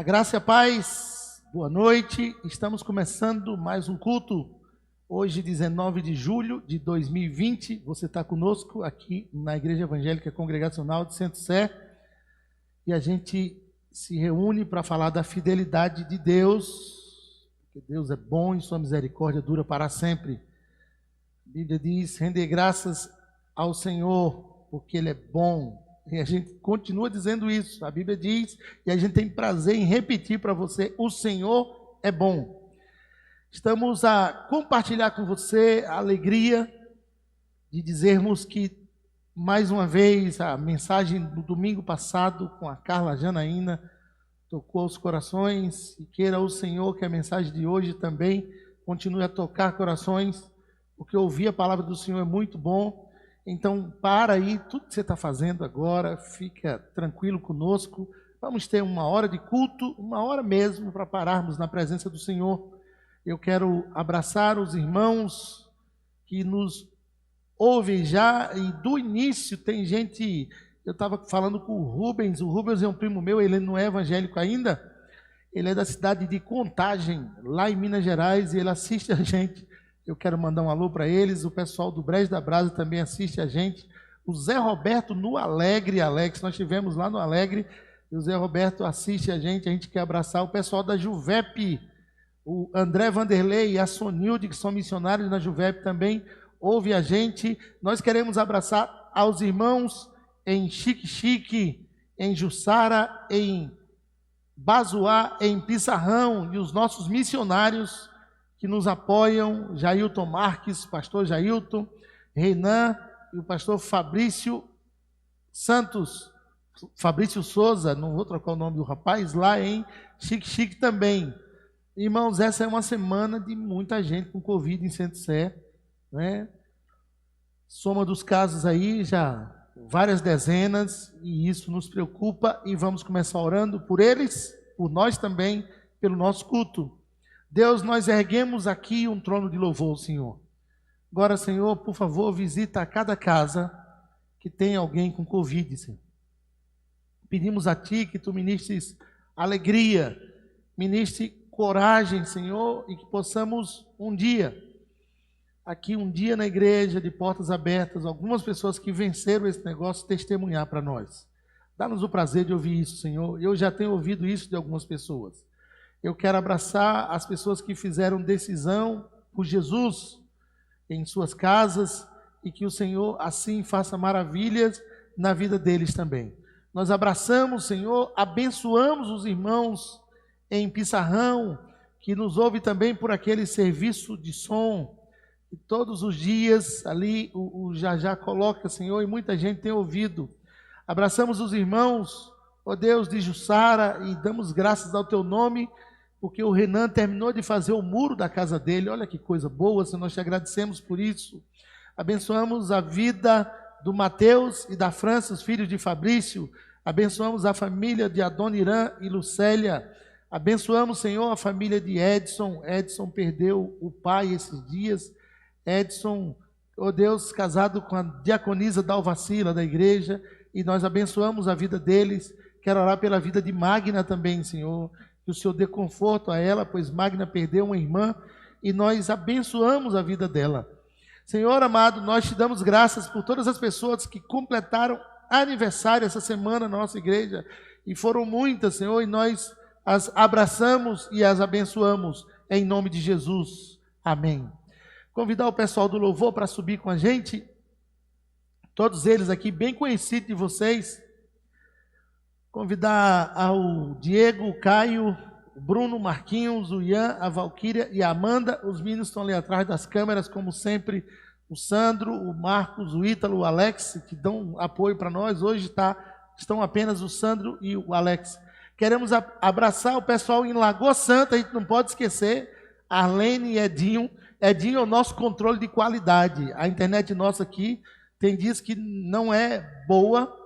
A graça e a paz, boa noite. Estamos começando mais um culto. Hoje, 19 de julho de 2020, você está conosco aqui na Igreja Evangélica Congregacional de Centro Sé. E a gente se reúne para falar da fidelidade de Deus, porque Deus é bom e sua misericórdia dura para sempre. A Bíblia diz, render graças ao Senhor, porque Ele é bom. E a gente continua dizendo isso, a Bíblia diz, e a gente tem prazer em repetir para você, o Senhor é bom. Estamos a compartilhar com você a alegria de dizermos que, mais uma vez, a mensagem do domingo passado com a Carla Janaína tocou os corações, e queira o Senhor que a mensagem de hoje também continue a tocar corações, porque ouvir a palavra do Senhor é muito bom. Então, para aí, tudo que você está fazendo agora, fica tranquilo conosco. Vamos ter uma hora de culto, uma hora mesmo, para pararmos na presença do Senhor. Eu quero abraçar os irmãos que nos ouvem já, e do início tem gente... Eu estava falando com o Rubens é um primo meu, ele não é evangélico ainda, ele é da cidade de Contagem, lá em Minas Gerais, e ele assiste a gente. Eu quero mandar um alô para eles, o pessoal do Brejo da Brasa também assiste a gente, o Zé Roberto no Alegre, Alex, nós estivemos lá no Alegre, e o Zé Roberto assiste a gente quer abraçar o pessoal da Juvep, o André Vanderlei e a Sonilde, que são missionários na Juvep também, ouve a gente. Nós queremos abraçar aos irmãos em Xique-Xique, em Jussara, em Bazuá, em Pissarrão, e os nossos missionários que nos apoiam, Jailton Marques, pastor Jailton, Reinan e o pastor Fabrício Santos, Fabrício Souza, não vou trocar o nome do rapaz, lá em Xique-Xique também. Irmãos, essa é uma semana de muita gente com Covid em Centro Sé, né? Soma dos casos aí, já várias dezenas, e isso nos preocupa, e vamos começar orando por eles, por nós também, pelo nosso culto. Deus, nós erguemos aqui um trono de louvor, Senhor. Agora, Senhor, por favor, visita a cada casa que tem alguém com Covid, Senhor. Pedimos a Ti que Tu ministres alegria, ministre coragem, Senhor, e que possamos um dia na igreja, de portas abertas, algumas pessoas que venceram esse negócio, testemunhar para nós. Dá-nos o prazer de ouvir isso, Senhor. Eu já tenho ouvido isso de algumas pessoas. Eu quero abraçar as pessoas que fizeram decisão por Jesus em suas casas e que o Senhor assim faça maravilhas na vida deles também. Nós abraçamos, Senhor, abençoamos os irmãos em Pissarrão, que nos ouve também por aquele serviço de som, e todos os dias ali o Jajá coloca, Senhor, e muita gente tem ouvido. Abraçamos os irmãos, ó Deus, de Jussara, e damos graças ao Teu nome, porque o Renan terminou de fazer o muro da casa dele. Olha que coisa boa, Senhor, nós te agradecemos por isso. Abençoamos a vida do Mateus e da França, os filhos de Fabrício. Abençoamos a família de Adoniran e Lucélia. Abençoamos, Senhor, a família de Edson. Edson perdeu o pai esses dias. Edson, ó Deus, casado com a diaconisa Dalvacila da igreja. E nós abençoamos a vida deles. Quero orar pela vida de Magna também, Senhor. Que o Senhor dê conforto a ela, pois Magna perdeu uma irmã e nós abençoamos a vida dela. Senhor amado, nós te damos graças por todas as pessoas que completaram aniversário essa semana na nossa igreja, e foram muitas, Senhor, e nós as abraçamos e as abençoamos em nome de Jesus. Amém. Convidar o pessoal do louvor para subir com a gente, todos eles aqui bem conhecidos de vocês. Convidar ao Diego, o Caio, o Bruno, o Marquinhos, o Ian, a Valquíria e a Amanda. Os meninos estão ali atrás das câmeras, como sempre. O Sandro, o Marcos, o Ítalo, o Alex, que dão apoio para nós. Hoje estão apenas o Sandro e o Alex. Queremos abraçar o pessoal em Lagoa Santa, a gente não pode esquecer. Arlene e Edinho. Edinho é o nosso controle de qualidade. A internet nossa aqui tem dias que não é boa,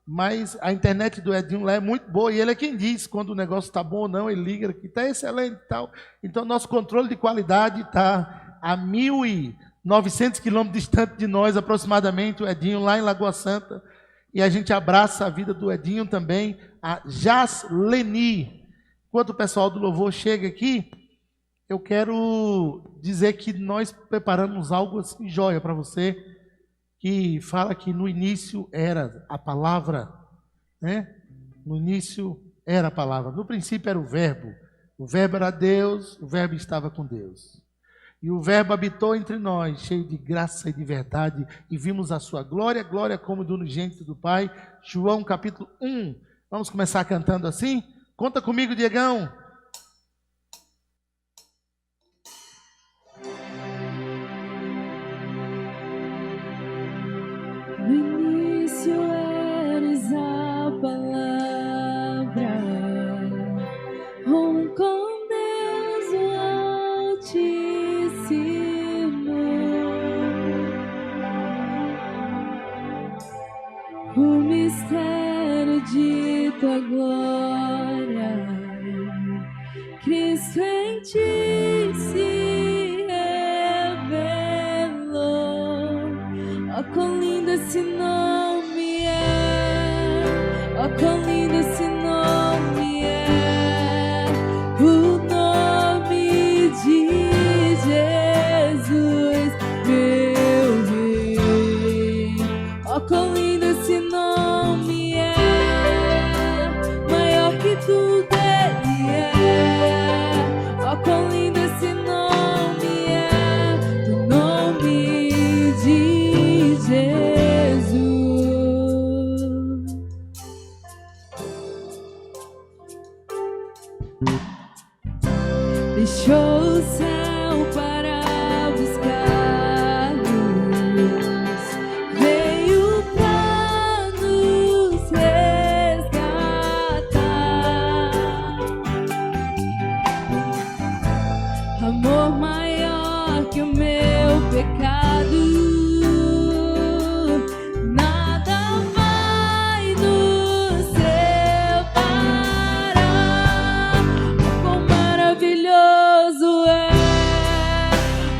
mas a internet do Edinho lá é muito boa, e ele é quem diz quando o negócio está bom ou não, ele liga que está excelente e tal. Então, nosso controle de qualidade está a 1.900 quilômetros distante de nós, aproximadamente, o Edinho, lá em Lagoa Santa. E a gente abraça a vida do Edinho também, a Jasleni. Enquanto o pessoal do louvor chega aqui, eu quero dizer que nós preparamos algo assim, joia para você, que fala que no início era a palavra, né? No início era a palavra, no princípio era o verbo era Deus, o verbo estava com Deus. E o verbo habitou entre nós, cheio de graça e de verdade, e vimos a sua glória, glória como do unigênito do Pai. João capítulo 1. Vamos começar cantando assim? Conta comigo, Diegão. No início eres a palavra, com Deus o Altíssimo, o mistério de tua glória, Cristo em ti se revelou. Oh, quão lindo esse nome é, oh, quão lindo esse nome é, o nome de Jesus, meu Rei. Oh, quão lindo esse nome é, maior que tudo ele é. Oh, quão lindo esse nome é, o nome de Jesus. Deixou o céu para buscar-nos, veio para nos resgatar. Amor maior que o meu pecado, nada vai nos separar. Oh, quão maravilhoso é,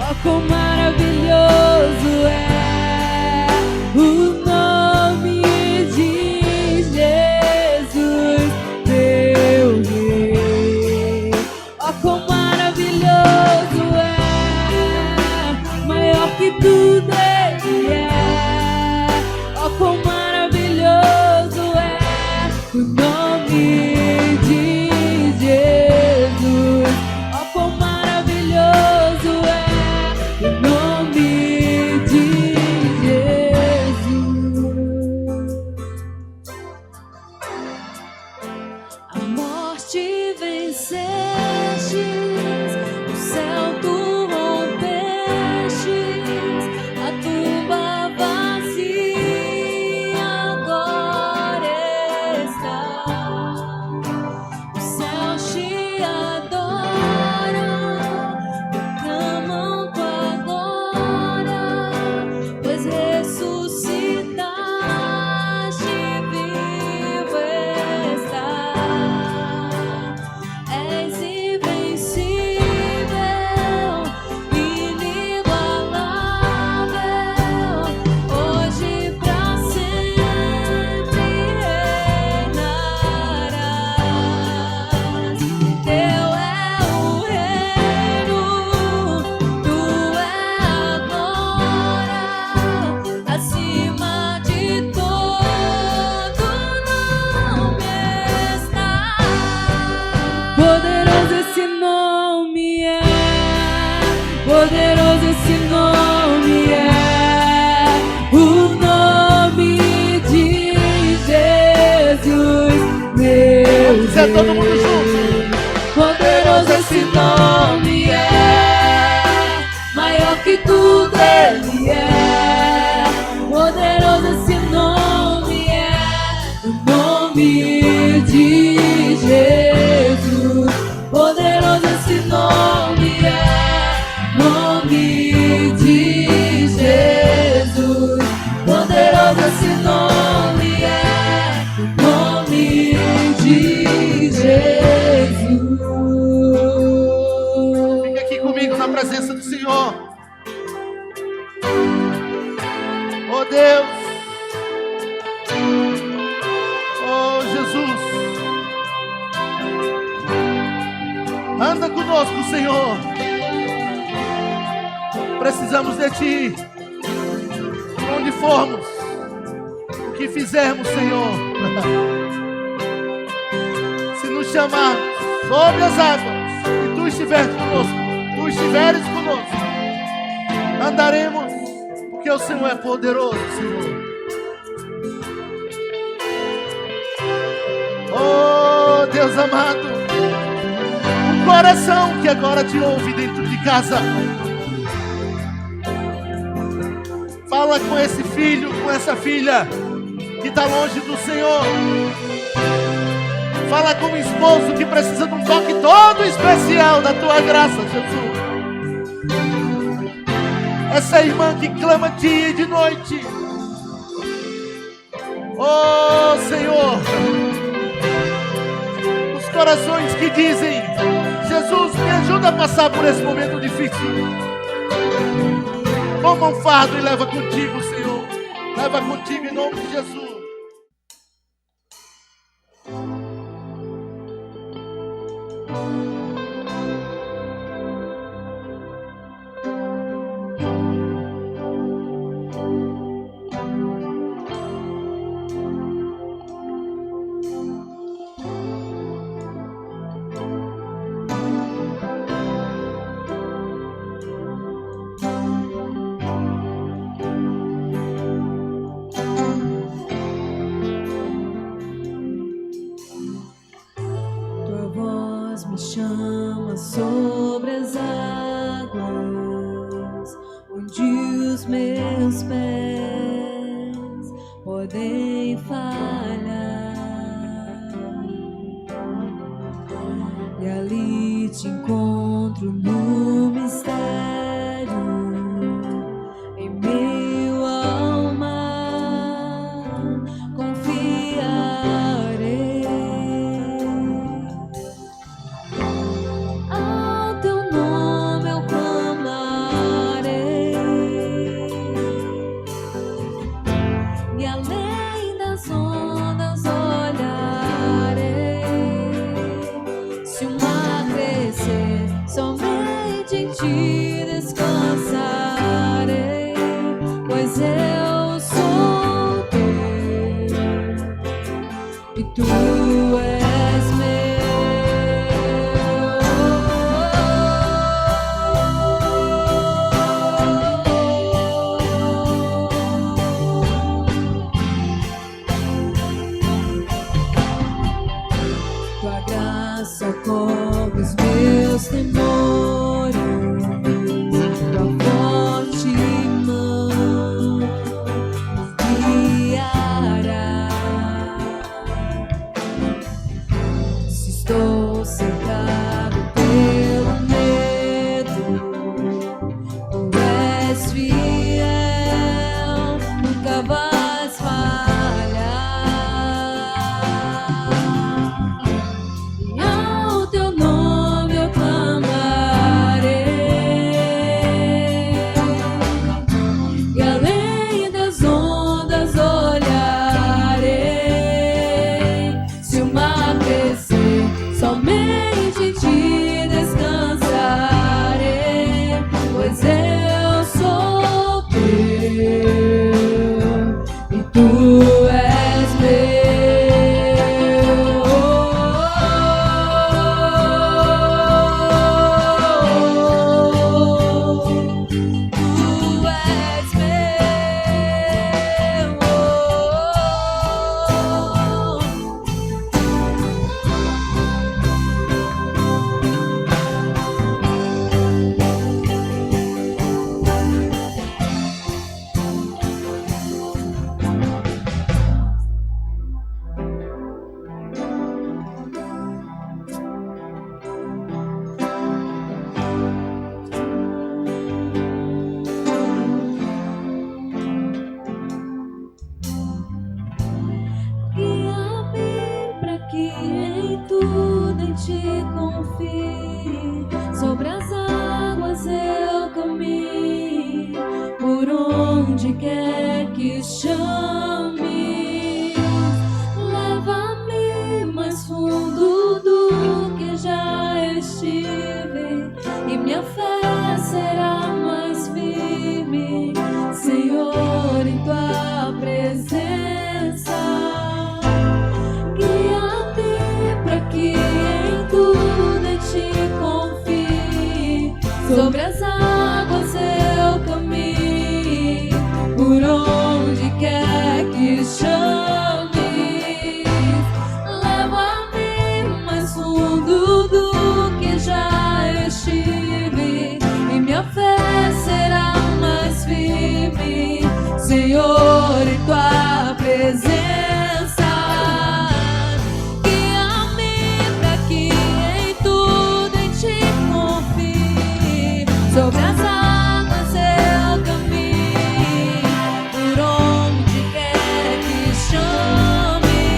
oh, quão maravilhoso é o nome de Jesus, meu Rei. Oh, quão maravilhoso é, maior que tudo ele é. Oh, quão maravilhoso é o nome de Jesus. Oh, quão maravilhoso é o nome de Jesus. A morte vencestes, o céu tu rompestes, a tumba vazia agora está. Os céus te adoram, proclamam tua glória, pois ressuscitaste, vivo estás. És invencível, inigualável, hoje pra sempre reinarás. Teu é o reino, tu é a glória, acima de todo nome está. Poderoso esse nome é, poderoso esse nome é, o nome de Jesus, meu Vamos dizer todo mundo Rei. junto. Poderoso esse nome é, maior que tudo ele é. Poderoso esse nome é, o nome de Jesus. Poderoso esse nome é, nome de Jesus. Poderoso esse nome é, o nome de Jesus. Fica aqui comigo na presença do Senhor. Oh Deus, oh Jesus, Anda conosco, Senhor. Precisamos de Ti. Onde formos, o que fizermos, Senhor. Se nos chamarmos sobre as águas e Tu estiveres conosco, andaremos, porque o Senhor é poderoso, Senhor. Oh, Deus amado, um coração que agora Te ouve dentro de casa. Fala com esse filho, com essa filha que está longe do Senhor. Fala com o esposo que precisa de um toque todo especial da Tua graça, Jesus. Essa irmã que clama dia e de noite. Oh, Senhor. Os corações que dizem: Jesus, me ajuda a passar por esse momento difícil. Toma um fardo e leva contigo, Senhor. Leva contigo em nome de Jesus. Me chama sobre as águas, onde os meus pés podem falhar, e ali Te encontro no mistério, em meio ao mar, confiarei. Somente em Ti descansarei, pois eu sou Teu e Tu és meu. Tua graça cobre os meus temores. Estou cercado pelo medo, Tu és fiel, nunca vais falhar. E ao Teu nome eu clamarei. estive, e minha fé será mais firme, Senhor, em tua presença. Guia-me para que em tudo em ti confie, sobre as águas eu caminhe, por onde quer que chames, leva-me mais fundo do que já estive, e minha fé será mais firme, Senhor, em tua presença. Guia-me para que em tudo em ti confie, sobre as águas eu caminhe, por onde quer que chame,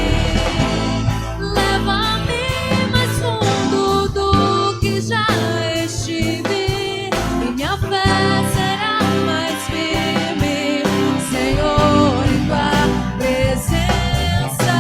leva-me mais fundo do que já estive, e minha fé será mais firme, Senhor, em tua presença.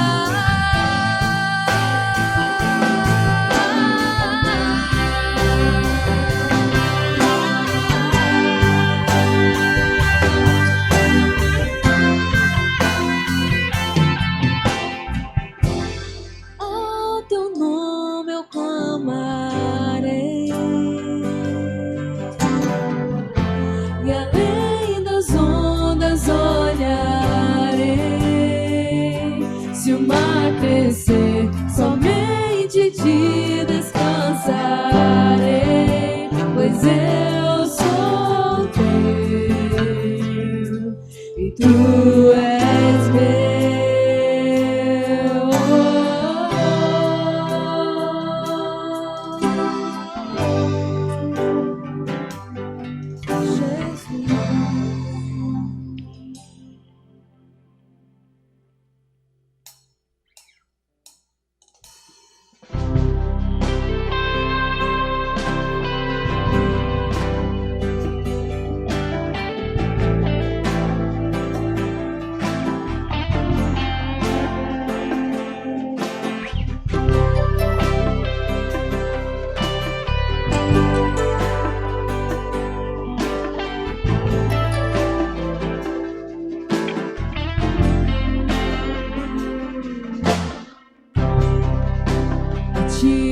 Ao teu nome eu clamarei, e além das ondas olharei. Se o mar crescer, somente te descansarei, pois eu sou teu e tu és meu.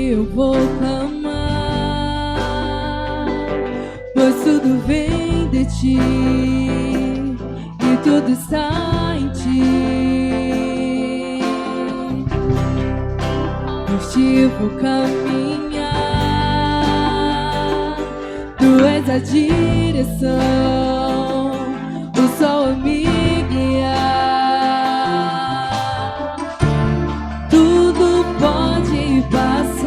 Eu vou clamar, pois tudo vem de ti e tudo está em ti. Por ti vou caminhar, tu és a direção, o sol a me guiar. Tudo pode passar,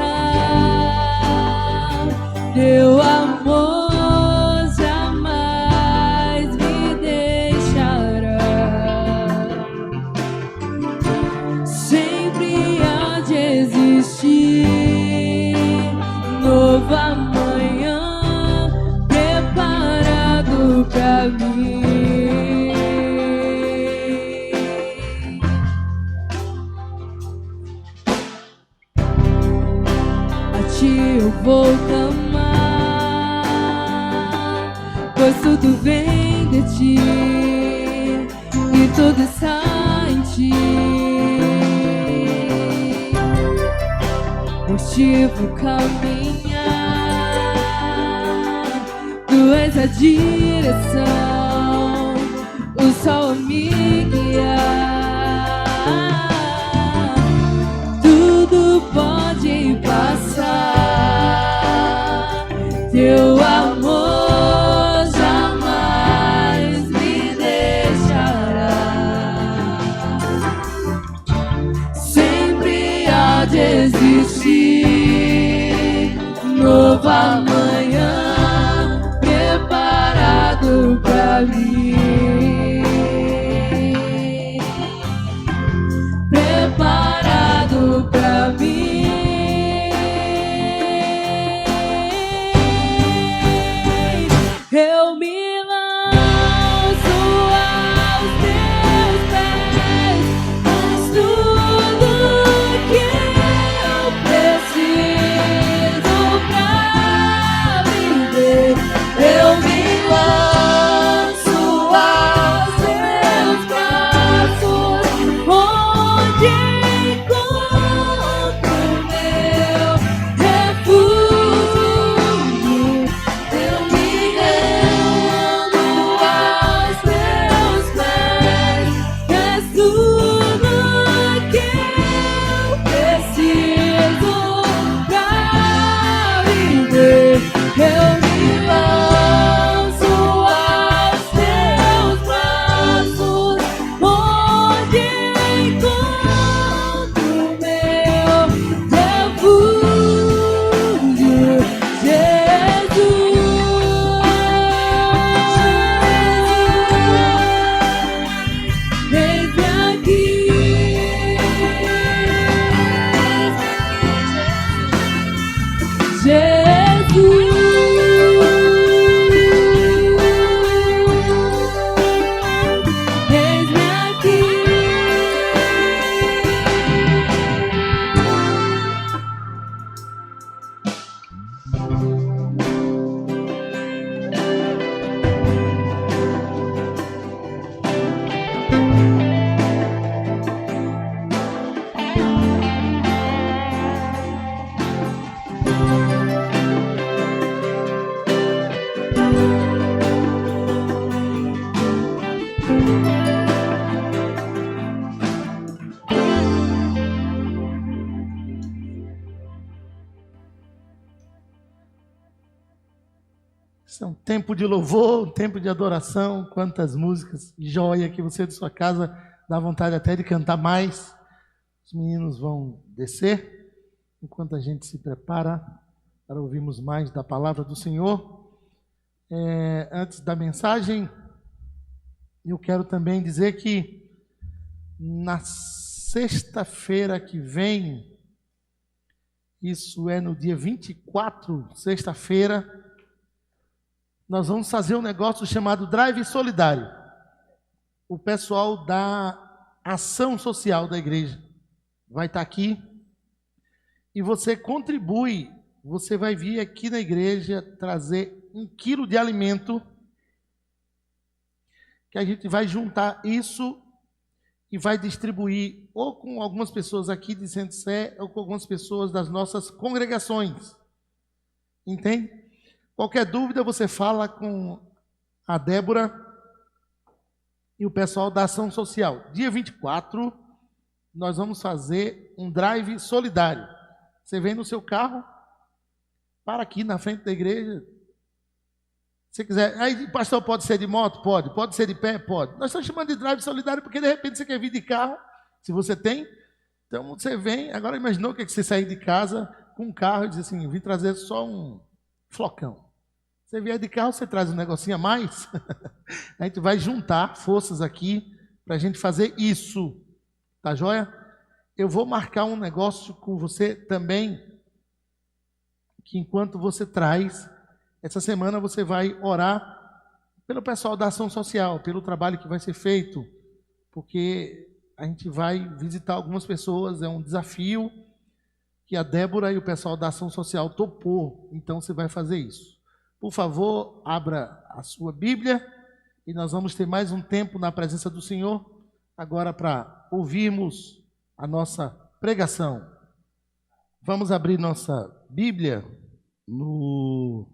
teu amor jamais me deixará. Sempre há de existir novo amanhã preparado pra mim. Eu vou clamar, pois tudo vem de ti e tudo está em ti. Por ti vou caminhar, tu és a direção, o sol a me guiar. Tudo pode passar, teu amor jamais me deixará. Sempre há de existir novo amanhã preparado pra mim. Preparado pra mim. Eu me lanço aos teus pés, faz tudo que eu preciso pra Eis-me aqui. Isso é um tempo de louvor, um tempo de adoração. Quantas músicas, joia, que você de sua casa dá vontade até de cantar mais. Os meninos vão descer, enquanto a gente se prepara para ouvirmos mais da palavra do Senhor. Antes da mensagem, eu quero também dizer que na sexta-feira que vem, isso é no dia 24, sexta-feira, nós vamos fazer um negócio chamado Drive Solidário. O pessoal da ação social da igreja vai estar aqui e você contribui. Você vai vir aqui na igreja trazer 1 quilo de alimento, que a gente vai juntar isso e vai distribuir ou com algumas pessoas aqui de Centro-Sé ou com algumas pessoas das nossas congregações. Entende? Qualquer dúvida você fala com a Débora e o pessoal da ação social. Dia 24, nós vamos fazer um drive solidário. Você vem no seu carro, para aqui na frente da igreja. Se quiser, aí pastor, pode ser de moto? Pode. Pode ser de pé? Pode. Nós estamos chamando de drive solidário porque de repente você quer vir de carro, se você tem. Então você vem, agora imaginou que você sair de casa com um carro e diz assim, vim trazer só um flocão. Você vier de carro, você traz um negocinho a mais. A gente vai juntar forças aqui para a gente fazer isso. Tá joia? Eu vou marcar um negócio com você também, que enquanto você traz, essa semana você vai orar pelo pessoal da ação social, pelo trabalho que vai ser feito, porque a gente vai visitar algumas pessoas, é um desafio que a Débora e o pessoal da ação social topou, então você vai fazer isso. Por favor, abra a sua Bíblia e nós vamos ter mais um tempo na presença do Senhor, agora para ouvirmos a nossa pregação. Vamos abrir nossa Bíblia no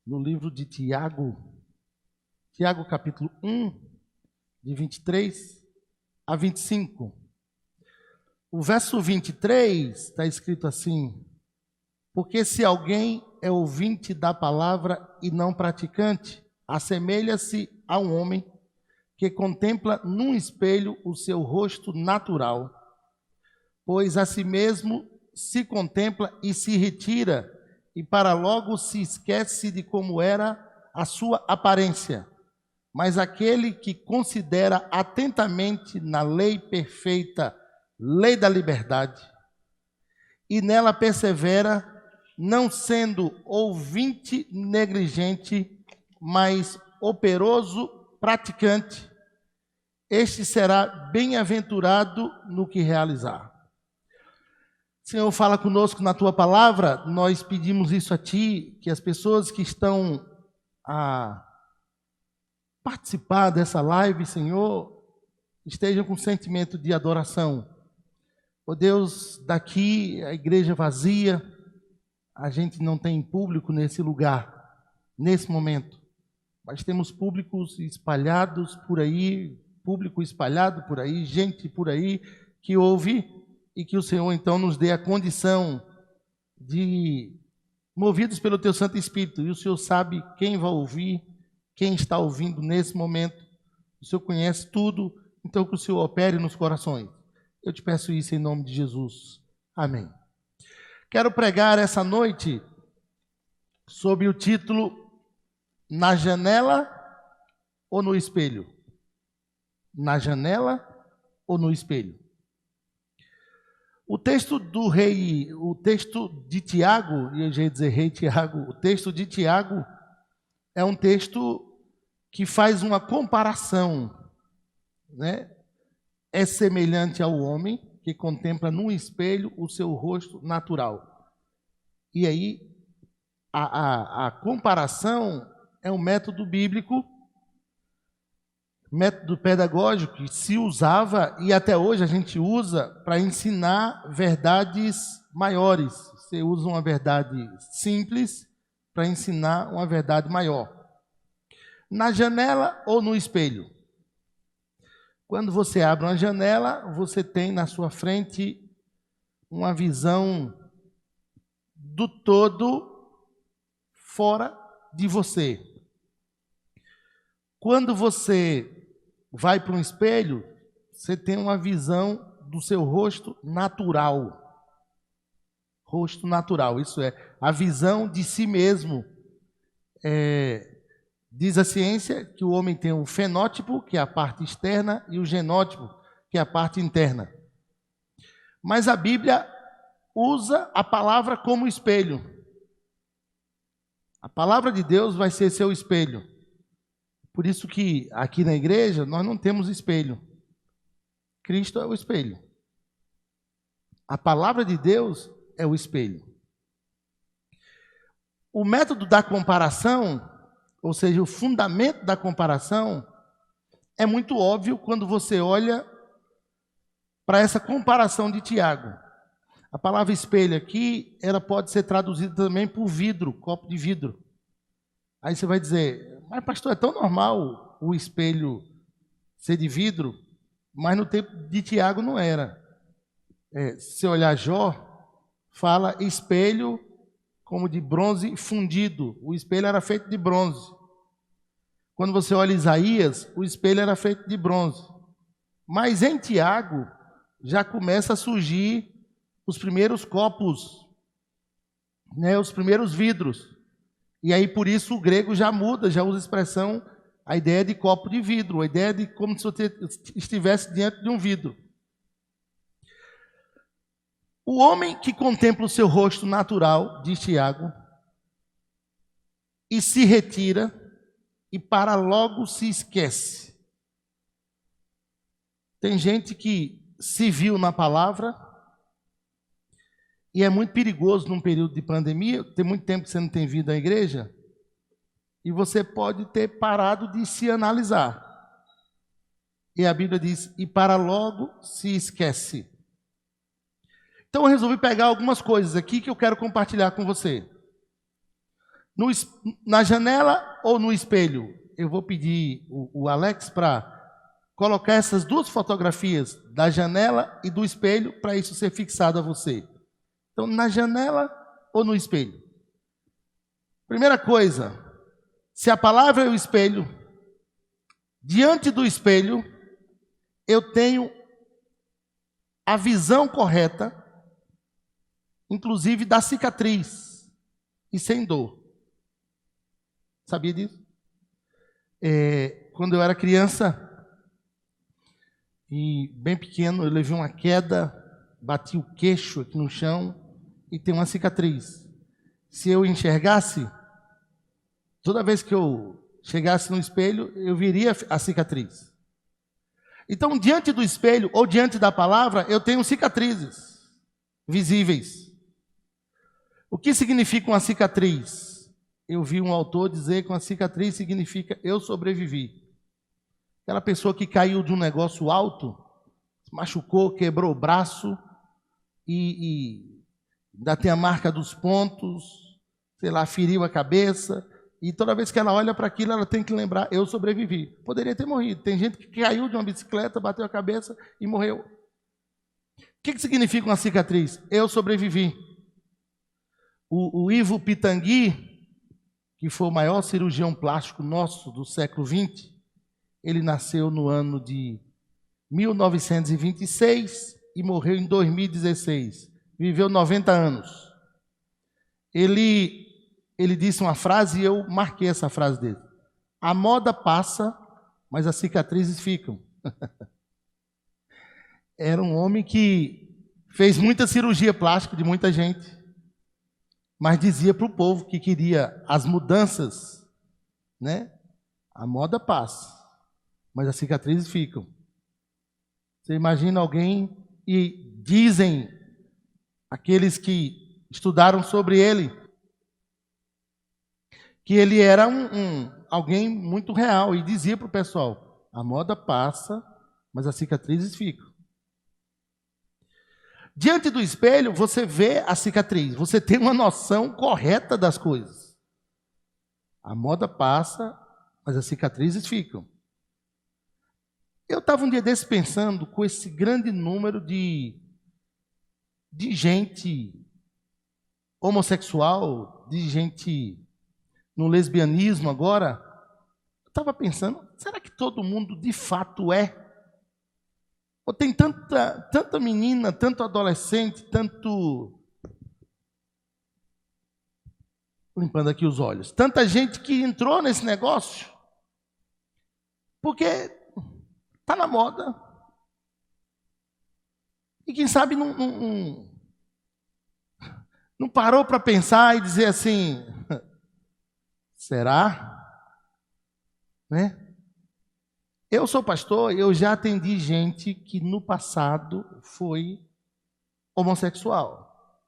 livro de Tiago, capítulo 1, de 23 a 25. O verso 23 está escrito assim: porque se alguém é ouvinte da palavra e não praticante, assemelha-se a um homem que contempla num espelho o seu rosto natural, pois a si mesmo se contempla e se retira, e para logo se esquece de como era a sua aparência. Mas aquele que considera atentamente na lei perfeita, lei da liberdade, e nela persevera, não sendo ouvinte negligente, mas operoso praticante, este será bem-aventurado no que realizar. Senhor, fala conosco na Tua palavra, nós pedimos isso a Ti, que as pessoas que estão a participar dessa live, Senhor, estejam com sentimento de adoração. Ó Deus, daqui a igreja vazia, a gente não tem público nesse lugar, nesse momento, mas temos públicos espalhados por aí, público espalhado por aí, gente por aí que ouve, e que o Senhor então nos dê a condição de, movidos pelo Teu Santo Espírito, e o Senhor sabe quem vai ouvir, quem está ouvindo nesse momento, o Senhor conhece tudo, então que o Senhor opere nos corações. Eu te peço isso em nome de Jesus. Amém. Quero pregar essa noite sob o título Na Janela ou no Espelho? Na janela ou no espelho? O texto de Tiago, e eu já ia dizer rei Tiago, o texto de Tiago é um texto que faz uma comparação, né? É semelhante ao homem que contempla num espelho o seu rosto natural. E aí, a comparação é um método bíblico, método pedagógico que se usava e até hoje a gente usa para ensinar verdades maiores. Você usa uma verdade simples para ensinar uma verdade maior. Na janela ou no espelho? Quando você abre uma janela, você tem na sua frente uma visão do todo fora de você. Quando você vai para um espelho, você tem uma visão do seu rosto natural. Rosto natural, isso é, a visão de si mesmo. Diz a ciência que o homem tem o fenótipo, que é a parte externa, e o genótipo, que é a parte interna. Mas a Bíblia usa a palavra como espelho. A palavra de Deus vai ser seu espelho. Por isso que aqui na igreja nós não temos espelho. Cristo é o espelho. A palavra de Deus é o espelho. O método da comparação, ou seja, o fundamento da comparação, é muito óbvio quando você olha para essa comparação de Tiago. A palavra espelho aqui, ela pode ser traduzida também por vidro, copo de vidro. Aí você vai dizer, mas pastor, é tão normal o espelho ser de vidro, mas no tempo de Tiago não era. Se você olhar Jó, fala espelho como de bronze fundido. O espelho era feito de bronze. Quando você olha Isaías, o espelho era feito de bronze. Mas em Tiago, já começa a surgir os primeiros copos, né, os primeiros vidros. E aí, por isso, o grego já muda, já usa a expressão, a ideia de copo de vidro, a ideia de como se você estivesse diante de um vidro. O homem que contempla o seu rosto natural, diz Tiago, e se retira, e para logo se esquece. Tem gente que se viu na palavra, e é muito perigoso num período de pandemia, tem muito tempo que você não tem vindo à igreja, e você pode ter parado de se analisar. E a Bíblia diz, e para logo se esquece. Então eu resolvi pegar algumas coisas aqui que eu quero compartilhar com você. Na janela ou no espelho? Eu vou pedir o Alex para colocar essas duas fotografias da janela e do espelho para isso ser fixado a você. Então, na janela ou no espelho? Primeira coisa, se a palavra é o espelho, diante do espelho, eu tenho a visão correta, inclusive da cicatriz, e sem dor. Sabia disso? Quando eu era criança, e bem pequeno, eu levei uma queda, bati o queixo aqui no chão, e tem uma cicatriz. Se eu enxergasse, toda vez que eu chegasse no espelho, eu viria a cicatriz. Então, diante do espelho ou diante da palavra, eu tenho cicatrizes visíveis. O que significa uma cicatriz? Eu vi um autor dizer que uma cicatriz significa eu sobrevivi. Aquela pessoa que caiu de um negócio alto, se machucou, quebrou o braço e ainda tem a marca dos pontos, sei lá, feriu a cabeça. E toda vez que ela olha para aquilo, ela tem que lembrar, eu sobrevivi. Poderia ter morrido. Tem gente que caiu de uma bicicleta, bateu a cabeça e morreu. O que significa uma cicatriz? Eu sobrevivi. O Ivo Pitangui, que foi o maior cirurgião plástico nosso do século XX, ele nasceu no ano de 1926 e morreu em 2016. Viveu 90 anos. Ele disse uma frase e eu marquei essa frase dele. A moda passa, mas as cicatrizes ficam. Era um homem que fez muita cirurgia plástica de muita gente, mas dizia para o povo que queria as mudanças, né? A moda passa, mas as cicatrizes ficam. Você imagina alguém, e dizem aqueles que estudaram sobre ele, que ele era alguém muito real, e dizia para o pessoal: a moda passa, mas as cicatrizes ficam. Diante do espelho, você vê a cicatriz, você tem uma noção correta das coisas. A moda passa, mas as cicatrizes ficam. Eu estava um dia desses pensando com esse grande número de gente homossexual, de gente no lesbianismo agora. Eu estava pensando, será que todo mundo de fato é? Ou tem tanta menina, tanto adolescente, tanto... Limpando aqui os olhos. Tanta gente que entrou nesse negócio. Porque está na moda. E quem sabe não parou para pensar e dizer assim, será? Né? Eu sou pastor, eu já atendi gente que no passado foi homossexual.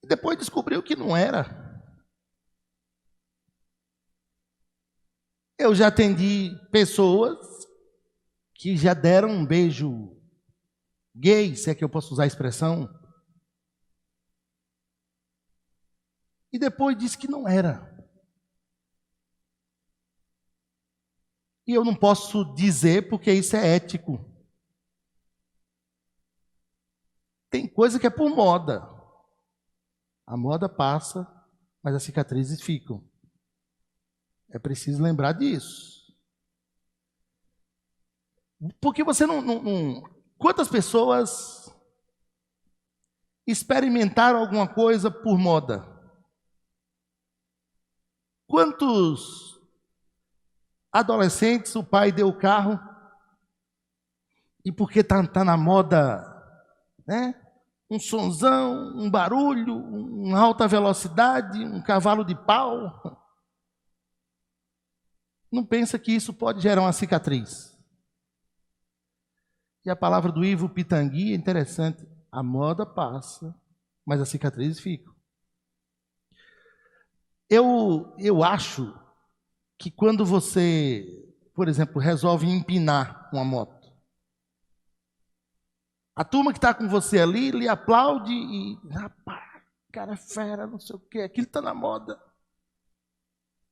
E depois descobriu que não era. Eu já atendi pessoas que já deram um beijo gay, se é que eu posso usar a expressão, e depois disse que não era. E eu não posso dizer porque isso é ético. Tem coisa que é por moda. A moda passa, mas as cicatrizes ficam. É preciso lembrar disso. Porque você não... Quantas pessoas experimentaram alguma coisa por moda? Quantos adolescentes, o pai deu o carro, e porque tá na moda, né? Um sonzão, um barulho, uma alta velocidade, um cavalo de pau. Não pensa que isso pode gerar uma cicatriz. E a palavra do Ivo Pitangui é interessante. A moda passa, mas as cicatrizes ficam. Eu acho que quando você, por exemplo, resolve empinar uma moto, a turma que está com você ali, lhe aplaude e, rapaz, cara é fera, não sei o quê, aquilo está na moda.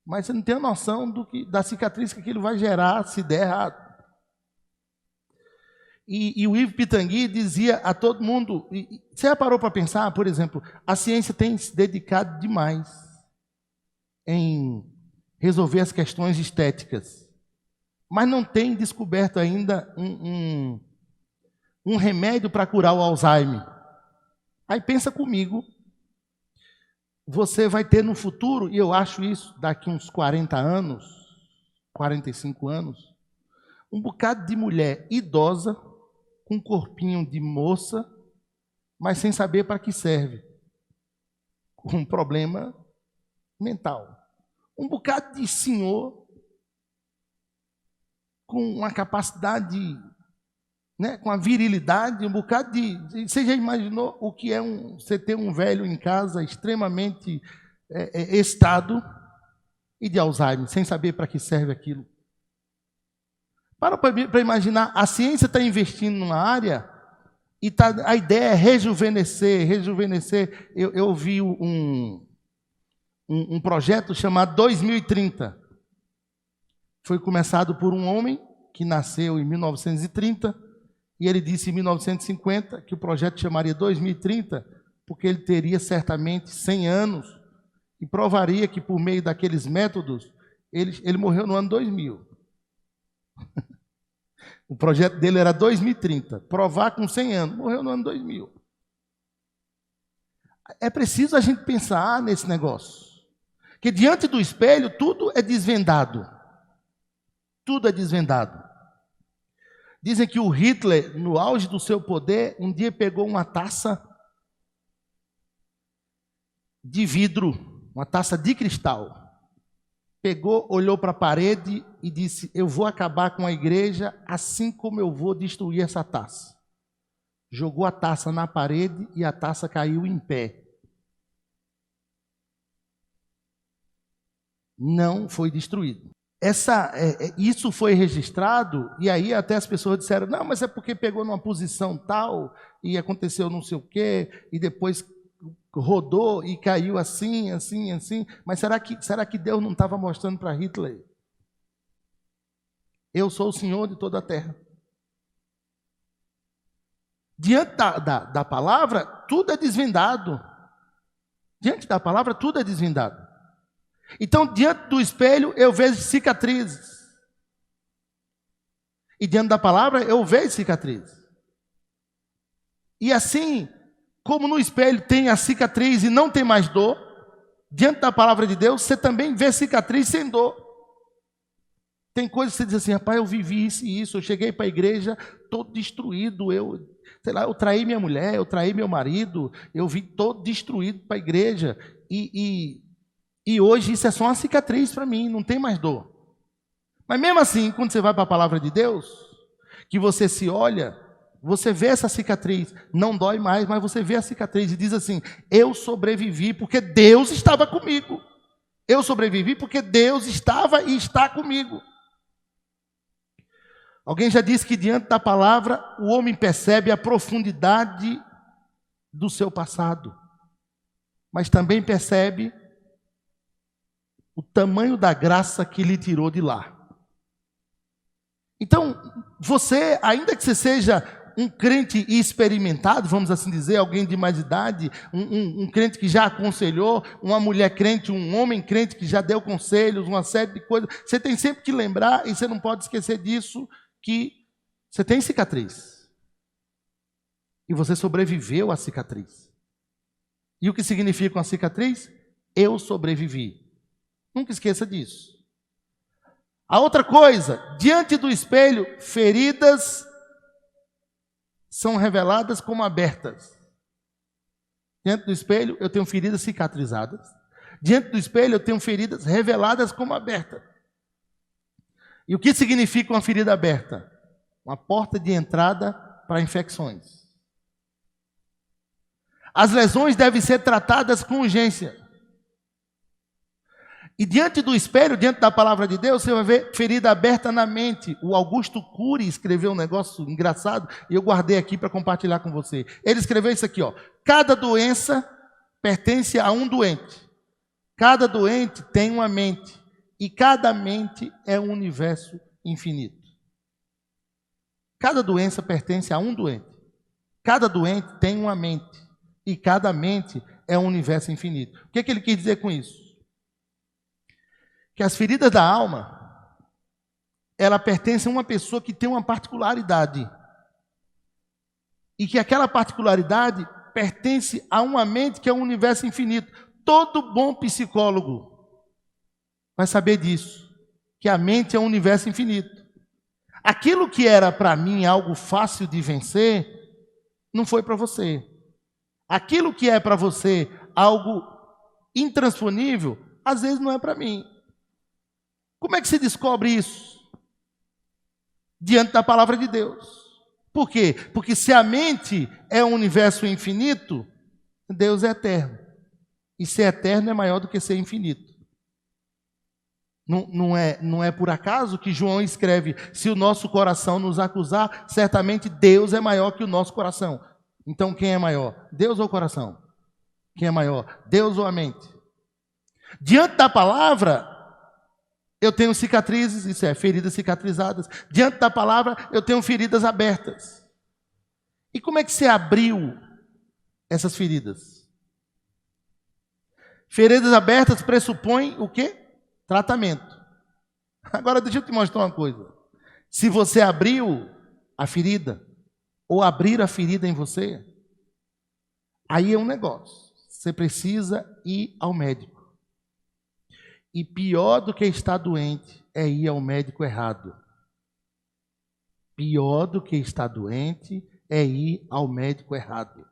Mas você não tem a noção da cicatriz que aquilo vai gerar se der errado. E o Ivo Pitangui dizia a todo mundo, você já parou para pensar, por exemplo, a ciência tem se dedicado demais em resolver as questões estéticas, mas não tem descoberto ainda um remédio para curar o Alzheimer. Aí pensa comigo, você vai ter no futuro, e eu acho isso daqui uns 40 anos, 45 anos, um bocado de mulher idosa, com um corpinho de moça, mas sem saber para que serve, com um problema mental. Um bocado de senhor com uma capacidade, né, com a virilidade, um bocado de... Você já imaginou o que é você ter um velho em casa extremamente estado e de Alzheimer, sem saber para que serve aquilo? Para imaginar, a ciência está investindo numa área e a ideia é rejuvenescer. Eu vi um projeto chamado 2030. Foi começado por um homem que nasceu em 1930 e ele disse em 1950 que o projeto chamaria 2030 porque ele teria certamente 100 anos e provaria que por meio daqueles métodos ele morreu no ano 2000. O projeto dele era 2030, provar com 100 anos, morreu no ano 2000. É preciso a gente pensar nesse negócio. Que diante do espelho tudo é desvendado. Tudo é desvendado. Dizem que o Hitler, no auge do seu poder, um dia pegou uma taça de vidro, uma taça de cristal. Pegou, olhou para a parede e disse: eu vou acabar com a igreja assim como eu vou destruir essa taça. Jogou a taça na parede e a taça caiu em pé. Não foi destruído. Isso foi registrado, e aí até as pessoas disseram: não, mas é porque pegou numa posição tal, e aconteceu não sei o quê, e depois rodou e caiu assim, assim, assim. Mas será que Deus não estava mostrando para Hitler? Eu sou o Senhor de toda a terra. Diante da palavra, tudo é desvendado. Diante da palavra, tudo é desvendado. Então, diante do espelho, eu vejo cicatrizes. E diante da palavra, eu vejo cicatrizes. E assim, como no espelho tem a cicatriz e não tem mais dor, diante da palavra de Deus, você também vê cicatriz sem dor. Tem coisas que você diz assim: rapaz, eu vivi isso e isso, eu cheguei para a igreja todo destruído, eu traí minha mulher, eu traí meu marido, eu vim todo destruído para a igreja, e hoje isso é só uma cicatriz para mim, não tem mais dor. Mas mesmo assim, quando você vai para a palavra de Deus, que você se olha, você vê essa cicatriz, não dói mais, mas você vê a cicatriz e diz assim: eu sobrevivi porque Deus estava comigo. Eu sobrevivi porque Deus estava e está comigo. Alguém já disse que diante da palavra, o homem percebe a profundidade do seu passado, mas também percebe o tamanho da graça que lhe tirou de lá. Então, você, ainda que você seja um crente experimentado, vamos assim dizer, alguém de mais idade, um crente que já aconselhou, uma mulher crente, um homem crente que já deu conselhos, uma série de coisas, você tem sempre que lembrar, e você não pode esquecer disso, que você tem cicatriz. E você sobreviveu à cicatriz. E o que significa uma cicatriz? Eu sobrevivi. Nunca esqueça disso. A outra coisa, diante do espelho, feridas são reveladas como abertas. Diante do espelho, eu tenho feridas cicatrizadas. Diante do espelho, eu tenho feridas reveladas como abertas. E o que significa uma ferida aberta? Uma porta de entrada para infecções. As lesões devem ser tratadas com urgência. E diante do espelho, diante da palavra de Deus, você vai ver ferida aberta na mente. O Augusto Cury escreveu um negócio engraçado, e eu guardei aqui para compartilhar com você. Ele escreveu isso aqui, ó: cada doença pertence a um doente. Cada doente tem uma mente, e cada mente é um universo infinito. Cada doença pertence a um doente. Cada doente tem uma mente, e cada mente é um universo infinito. O que ele quis dizer com isso? Que as feridas da alma, ela pertence a uma pessoa que tem uma particularidade. E que aquela particularidade pertence a uma mente que é um universo infinito. Todo bom psicólogo vai saber disso, que a mente é um universo infinito. Aquilo que era para mim algo fácil de vencer, não foi para você. Aquilo que é para você algo intransponível, às vezes não é para mim. Como é que se descobre isso? Diante da palavra de Deus. Por quê? Porque se a mente é um universo infinito, Deus é eterno. E ser eterno é maior do que ser infinito. Não é por acaso que João escreve: se o nosso coração nos acusar, certamente Deus é maior que o nosso coração. Então quem é maior? Deus ou o coração? Quem é maior? Deus ou a mente? Diante da palavra, eu tenho cicatrizes, isso é, feridas cicatrizadas. Diante da palavra, eu tenho feridas abertas. E como é que você abriu essas feridas? Feridas abertas pressupõem o quê? Tratamento. Agora deixa eu te mostrar uma coisa. Se você abriu a ferida, ou abrir a ferida em você, aí é um negócio. Você precisa ir ao médico. E pior do que estar doente é ir ao médico errado. Pior do que estar doente é ir ao médico errado.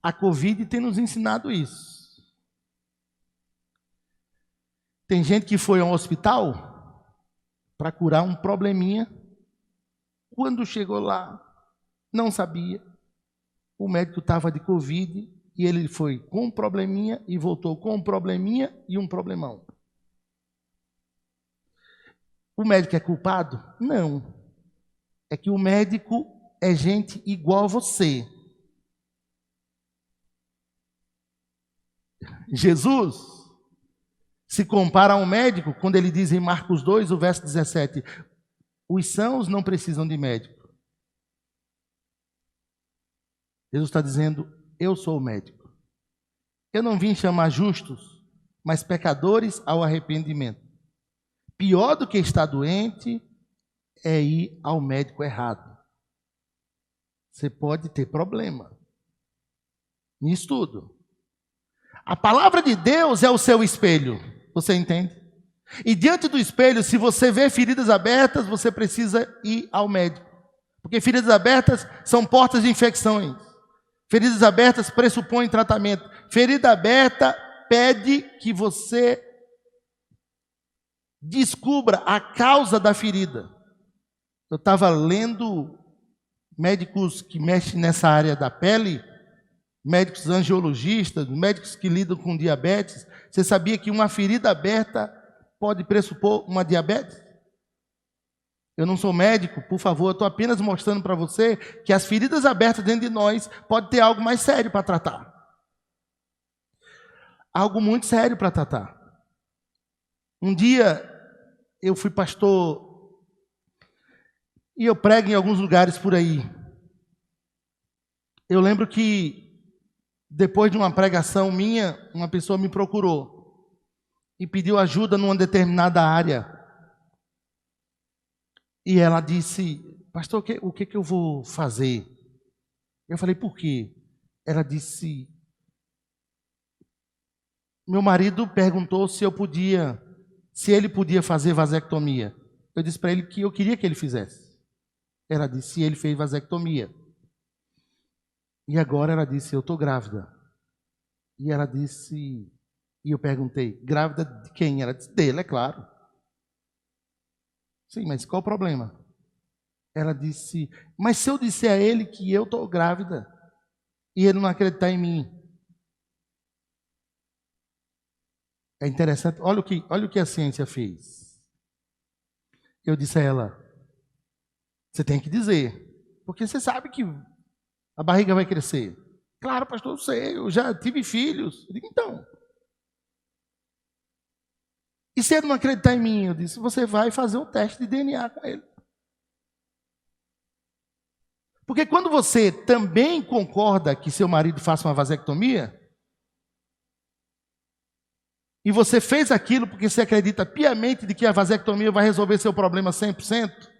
A Covid tem nos ensinado isso. Tem gente que foi ao hospital para curar um probleminha. Quando chegou lá, não sabia. O médico estava de Covid e ele foi com um probleminha e voltou com um probleminha e um problemão. O médico é culpado? Não. É que o médico é gente igual a você. Jesus se compara a um médico quando ele diz em Marcos 2, o verso 17, os sãos não precisam de médico. Jesus está dizendo, eu sou o médico. Eu não vim chamar justos, mas pecadores ao arrependimento. Pior do que estar doente é ir ao médico errado. Você pode ter problema nisso tudo. A palavra de Deus é o seu espelho, você entende? E diante do espelho, se você vê feridas abertas, você precisa ir ao médico. Porque feridas abertas são portas de infecções. Feridas abertas pressupõem tratamento. Ferida aberta pede que você descubra a causa da ferida. Eu estava lendo médicos que mexem nessa área da pele, médicos angiologistas, médicos que lidam com diabetes. Você sabia que uma ferida aberta pode pressupor uma diabetes? Eu não sou médico, por favor, eu estou apenas mostrando para você que as feridas abertas dentro de nós pode ter algo mais sério para tratar. Algo muito sério para tratar. Um dia eu fui pastor e eu prego em alguns lugares por aí. Eu lembro que depois de uma pregação minha, uma pessoa me procurou e pediu ajuda numa determinada área. E ela disse, pastor, o que eu vou fazer? Eu falei, por quê? Ela disse, meu marido perguntou se ele podia fazer vasectomia. Eu disse para ele que eu queria que ele fizesse. Ela disse, ele fez vasectomia. E agora ela disse, eu estou grávida. E ela disse, e eu perguntei, grávida de quem? Ela disse, dele, é claro. Sim, mas qual o problema? Ela disse, mas se eu disser a ele que eu estou grávida e ele não acreditar em mim? É interessante, olha o que a ciência fez. Eu disse a ela, você tem que dizer, porque você sabe que a barriga vai crescer. Claro, pastor, eu sei, eu já tive filhos. Eu digo, então. E se ele não acreditar em mim? Eu disse, você vai fazer um teste de DNA com ele. Porque quando você também concorda que seu marido faça uma vasectomia, e você fez aquilo porque você acredita piamente de que a vasectomia vai resolver seu problema 100%,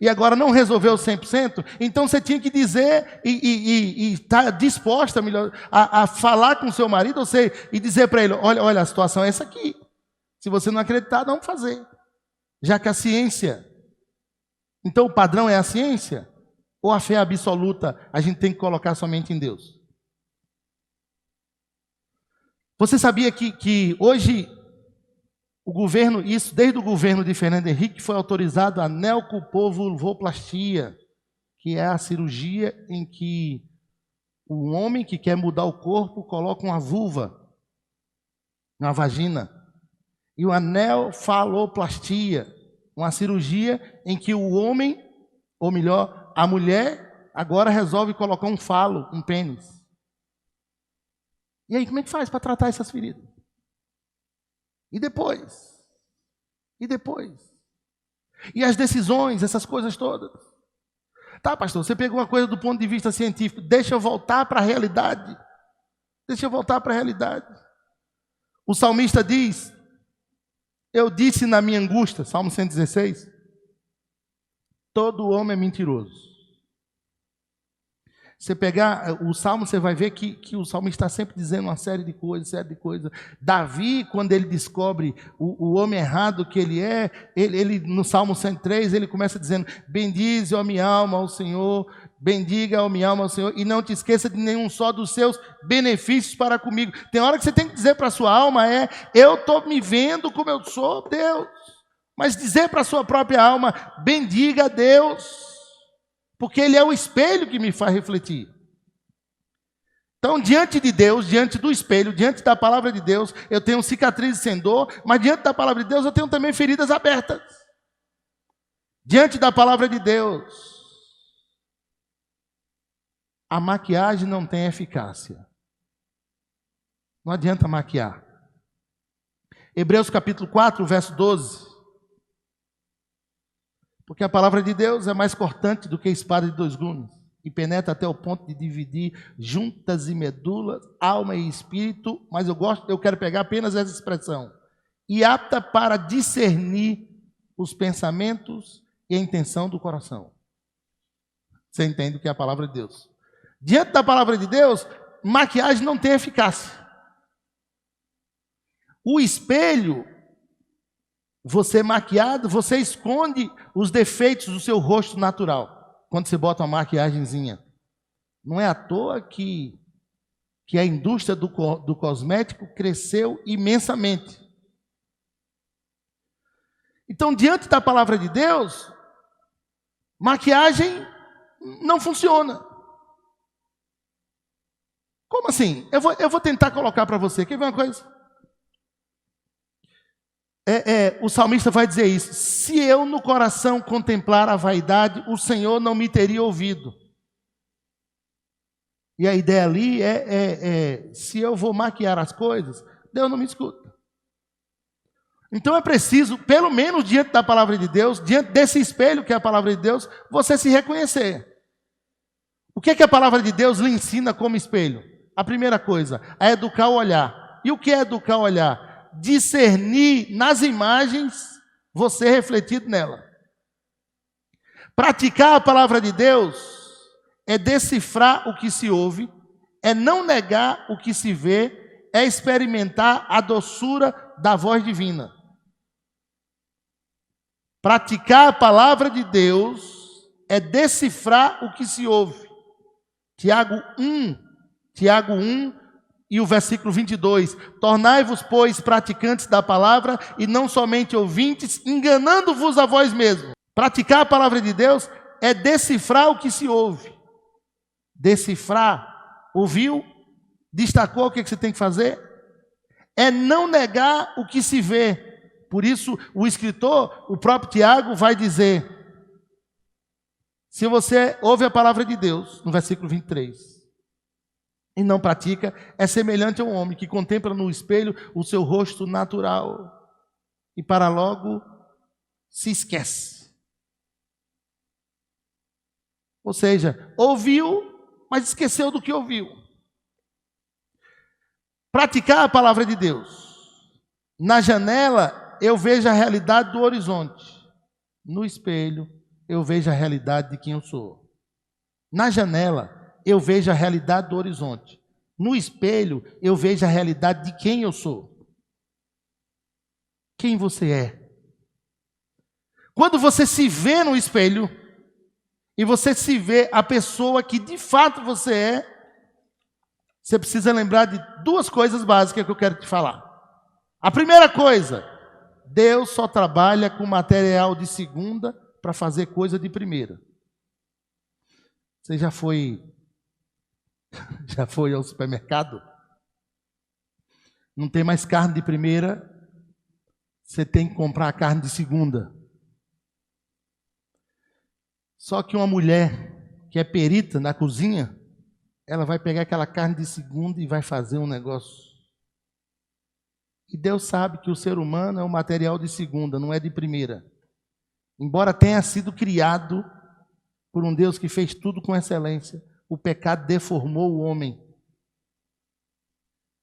e agora não resolveu 100%, então você tinha que dizer e estar disposta a falar com seu marido e dizer para ele, olha, a situação é essa aqui. Se você não acreditar, não fazer. Já que a ciência... Então o padrão é a ciência? Ou a fé absoluta a gente tem que colocar somente em Deus? Você sabia que hoje o governo, isso desde o governo de Fernando Henrique, foi autorizado a neoculpovulvoplastia, que é a cirurgia em que o homem que quer mudar o corpo coloca uma vulva na vagina. E o anelfaloplastia, uma cirurgia em que o homem, ou melhor, a mulher, agora resolve colocar um falo, um pênis. E aí, como é que faz para tratar essas feridas? E depois? E depois? E as decisões, essas coisas todas? Tá, pastor, você pegou uma coisa do ponto de vista científico, deixa eu voltar para a realidade. Deixa eu voltar para a realidade. O salmista diz... Eu disse na minha angústia, Salmo 116, todo homem é mentiroso. Você pegar o Salmo, você vai ver que o salmista está sempre dizendo uma série de coisas, Davi, quando ele descobre o homem errado que ele é, ele no Salmo 103, ele começa dizendo: bendize, ó minha alma, ao Senhor, bendiga, ó minha alma, ao Senhor, e não te esqueça de nenhum só dos seus benefícios para comigo. Tem hora que você tem que dizer para a sua alma, eu estou me vendo como eu sou, Deus. Mas dizer para a sua própria alma: bendiga a Deus, porque Ele é o espelho que me faz refletir. Então, diante de Deus, diante do espelho, diante da palavra de Deus, eu tenho cicatrizes sem dor, mas diante da palavra de Deus eu tenho também feridas abertas. Diante da palavra de Deus, a maquiagem não tem eficácia. Não adianta maquiar. Hebreus capítulo 4, verso 12. Porque a palavra de Deus é mais cortante do que a espada de dois gumes, e penetra até o ponto de dividir juntas e medulas, alma e espírito, mas eu quero pegar apenas essa expressão, e apta para discernir os pensamentos e a intenção do coração. Você entende o que é a palavra de Deus? Diante da palavra de Deus, maquiagem não tem eficácia. O espelho, você maquiado, você esconde os defeitos do seu rosto natural, quando você bota uma maquiagemzinha. Não é à toa que a indústria do cosmético cresceu imensamente. Então, diante da palavra de Deus, maquiagem não funciona. Como assim? Eu vou tentar colocar para você. Quer ver uma coisa? O salmista vai dizer isso: se eu no coração contemplar a vaidade, o Senhor não me teria ouvido. E a ideia ali se eu vou maquiar as coisas, Deus não me escuta. Então é preciso, pelo menos diante da palavra de Deus, diante desse espelho que é a palavra de Deus, você se reconhecer. O que é que a palavra de Deus lhe ensina como espelho? A primeira coisa, a educar o olhar. E o que é educar o olhar? Discernir nas imagens você refletido nela. Praticar a palavra de Deus é decifrar o que se ouve, é não negar o que se vê, é experimentar a doçura da voz divina. Praticar a palavra de Deus é decifrar o que se ouve. Tiago 1 e o versículo 22. Tornai-vos, pois, praticantes da palavra e não somente ouvintes, enganando-vos a vós mesmos. Praticar a palavra de Deus é decifrar o que se ouve. Decifrar, ouviu, destacou o que você tem que fazer? É não negar o que se vê. Por isso, o escritor, o próprio Tiago, vai dizer: se você ouve a palavra de Deus, no versículo 23, e não pratica, é semelhante a um homem que contempla no espelho o seu rosto natural e para logo se esquece. Ou seja, ouviu, mas esqueceu do que ouviu. Praticar a palavra de Deus. Na janela, eu vejo a realidade do horizonte. No espelho, eu vejo a realidade de quem eu sou. Na janela, eu vejo a realidade do horizonte. No espelho, eu vejo a realidade de quem eu sou. Quem você é. Quando você se vê no espelho, e você se vê a pessoa que de fato você é, você precisa lembrar de duas coisas básicas que eu quero te falar. A primeira coisa, Deus só trabalha com material de segunda para fazer coisa de primeira. Você já foi ao supermercado? Não tem mais carne de primeira, você tem que comprar a carne de segunda. Só que uma mulher que é perita na cozinha, ela vai pegar aquela carne de segunda e vai fazer um negócio. E Deus sabe que o ser humano é um material de segunda, não é de primeira. Embora tenha sido criado por um Deus que fez tudo com excelência, o pecado deformou o homem.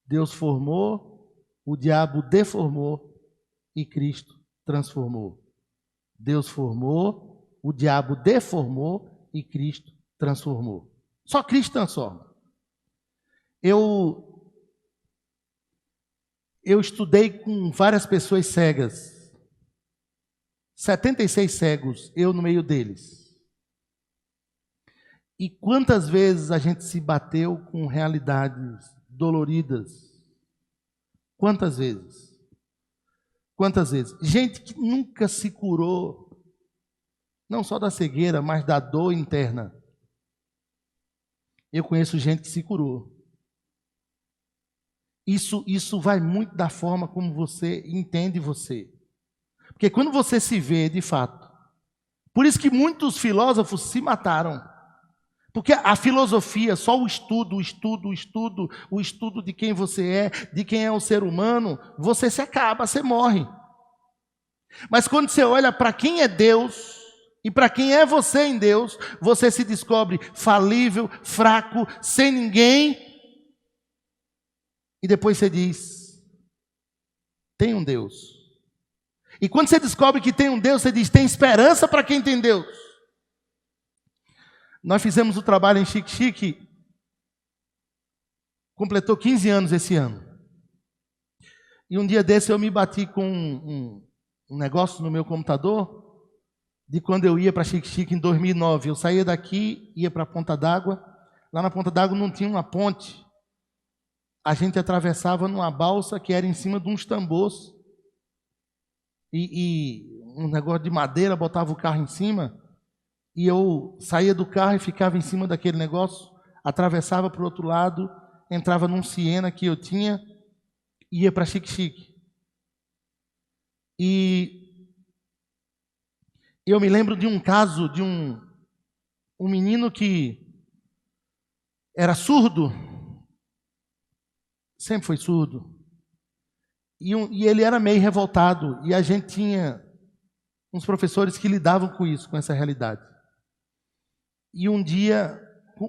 Deus formou, o diabo deformou e Cristo transformou. Deus formou, o diabo deformou e Cristo transformou. Só Cristo transforma. Eu estudei com várias pessoas cegas. 76 cegos, eu no meio deles. E quantas vezes a gente se bateu com realidades doloridas? Quantas vezes? Quantas vezes? Gente que nunca se curou, não só da cegueira, mas da dor interna. Eu conheço gente que se curou. Isso vai muito da forma como você entende você. Porque quando você se vê, de fato, por isso que muitos filósofos se mataram. Porque a filosofia, só o estudo de quem você é, de quem é o ser humano, você se acaba, você morre. Mas quando você olha para quem é Deus e para quem é você em Deus, você se descobre falível, fraco, sem ninguém. E depois você diz, tem um Deus. E quando você descobre que tem um Deus, você diz, tem esperança para quem tem Deus. Nós fizemos o trabalho em Xique-Xique, completou 15 anos esse ano. E um dia desse eu me bati com um negócio no meu computador, de quando eu ia para Xique-Xique em 2009. Eu saía daqui, ia para a Ponta d'Água. Lá na Ponta d'Água não tinha uma ponte. A gente atravessava numa balsa que era em cima de uns tambores. E um negócio de madeira, botava o carro em cima. E eu saía do carro e ficava em cima daquele negócio, atravessava para o outro lado, entrava num Siena que eu tinha, e ia para Xique-Xique. E eu me lembro de um caso de um menino que era surdo, sempre foi surdo, e ele era meio revoltado, e a gente tinha uns professores que lidavam com isso, com essa realidade. E um dia,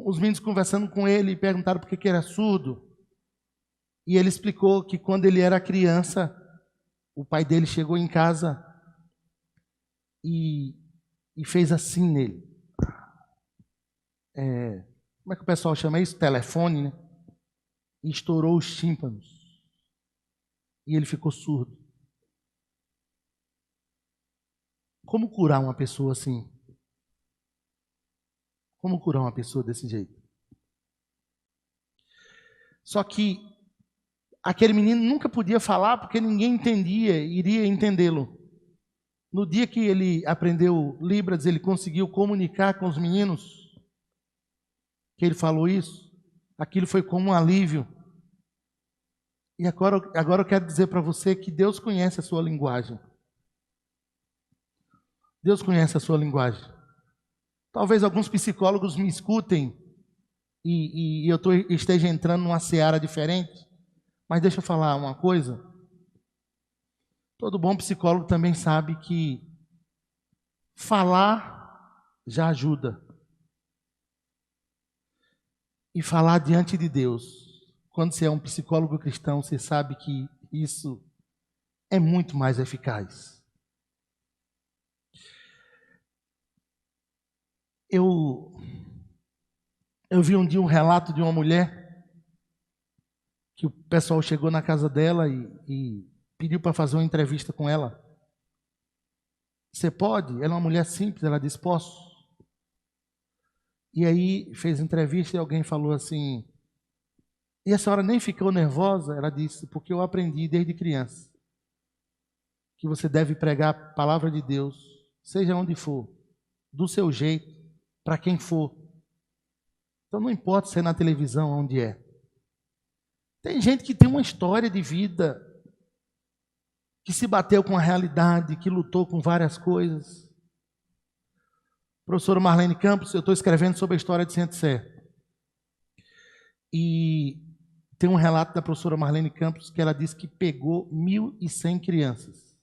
os meninos conversando com ele, perguntaram por que era surdo. E ele explicou que quando ele era criança, o pai dele chegou em casa e fez assim nele. Como é que o pessoal chama isso? Telefone, né? E estourou os tímpanos. E ele ficou surdo. Como curar uma pessoa assim? Como curar uma pessoa desse jeito? Só que aquele menino nunca podia falar porque ninguém iria entendê-lo. No dia que ele aprendeu Libras, ele conseguiu comunicar com os meninos, que ele falou isso, aquilo foi como um alívio. E agora eu quero dizer para você que Deus conhece a sua linguagem. Deus conhece a sua linguagem. Talvez alguns psicólogos me escutem e eu esteja entrando numa seara diferente, mas deixa eu falar uma coisa. Todo bom psicólogo também sabe que falar já ajuda. E falar diante de Deus, quando você é um psicólogo cristão, você sabe que isso é muito mais eficaz. Eu vi um dia um relato de uma mulher que o pessoal chegou na casa dela e pediu para fazer uma entrevista com ela. Você pode? Ela é uma mulher simples, ela disse, posso. E aí fez entrevista e alguém falou assim, e a senhora nem ficou nervosa? Ela disse, porque eu aprendi desde criança que você deve pregar a palavra de Deus, seja onde for, do seu jeito, para quem for. Então não importa se é na televisão, onde é. Tem gente que tem uma história de vida, que se bateu com a realidade, que lutou com várias coisas. Professora Marlene Campos, eu estou escrevendo sobre a história de Saint-Sé. E tem um relato da professora Marlene Campos que ela disse que pegou 1.100 crianças.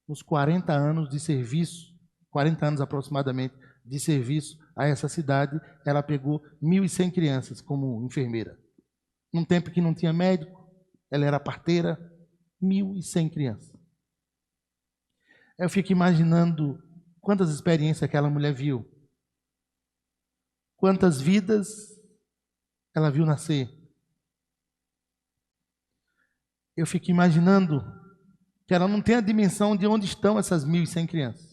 Nos 40 anos de serviço, 40 anos aproximadamente, de serviço a essa cidade, ela pegou 1.100 crianças como enfermeira. Num tempo que não tinha médico, ela era parteira, 1.100 crianças. Eu fico imaginando quantas experiências aquela mulher viu. Quantas vidas ela viu nascer. Eu fico imaginando que ela não tem a dimensão de onde estão essas 1.100 crianças.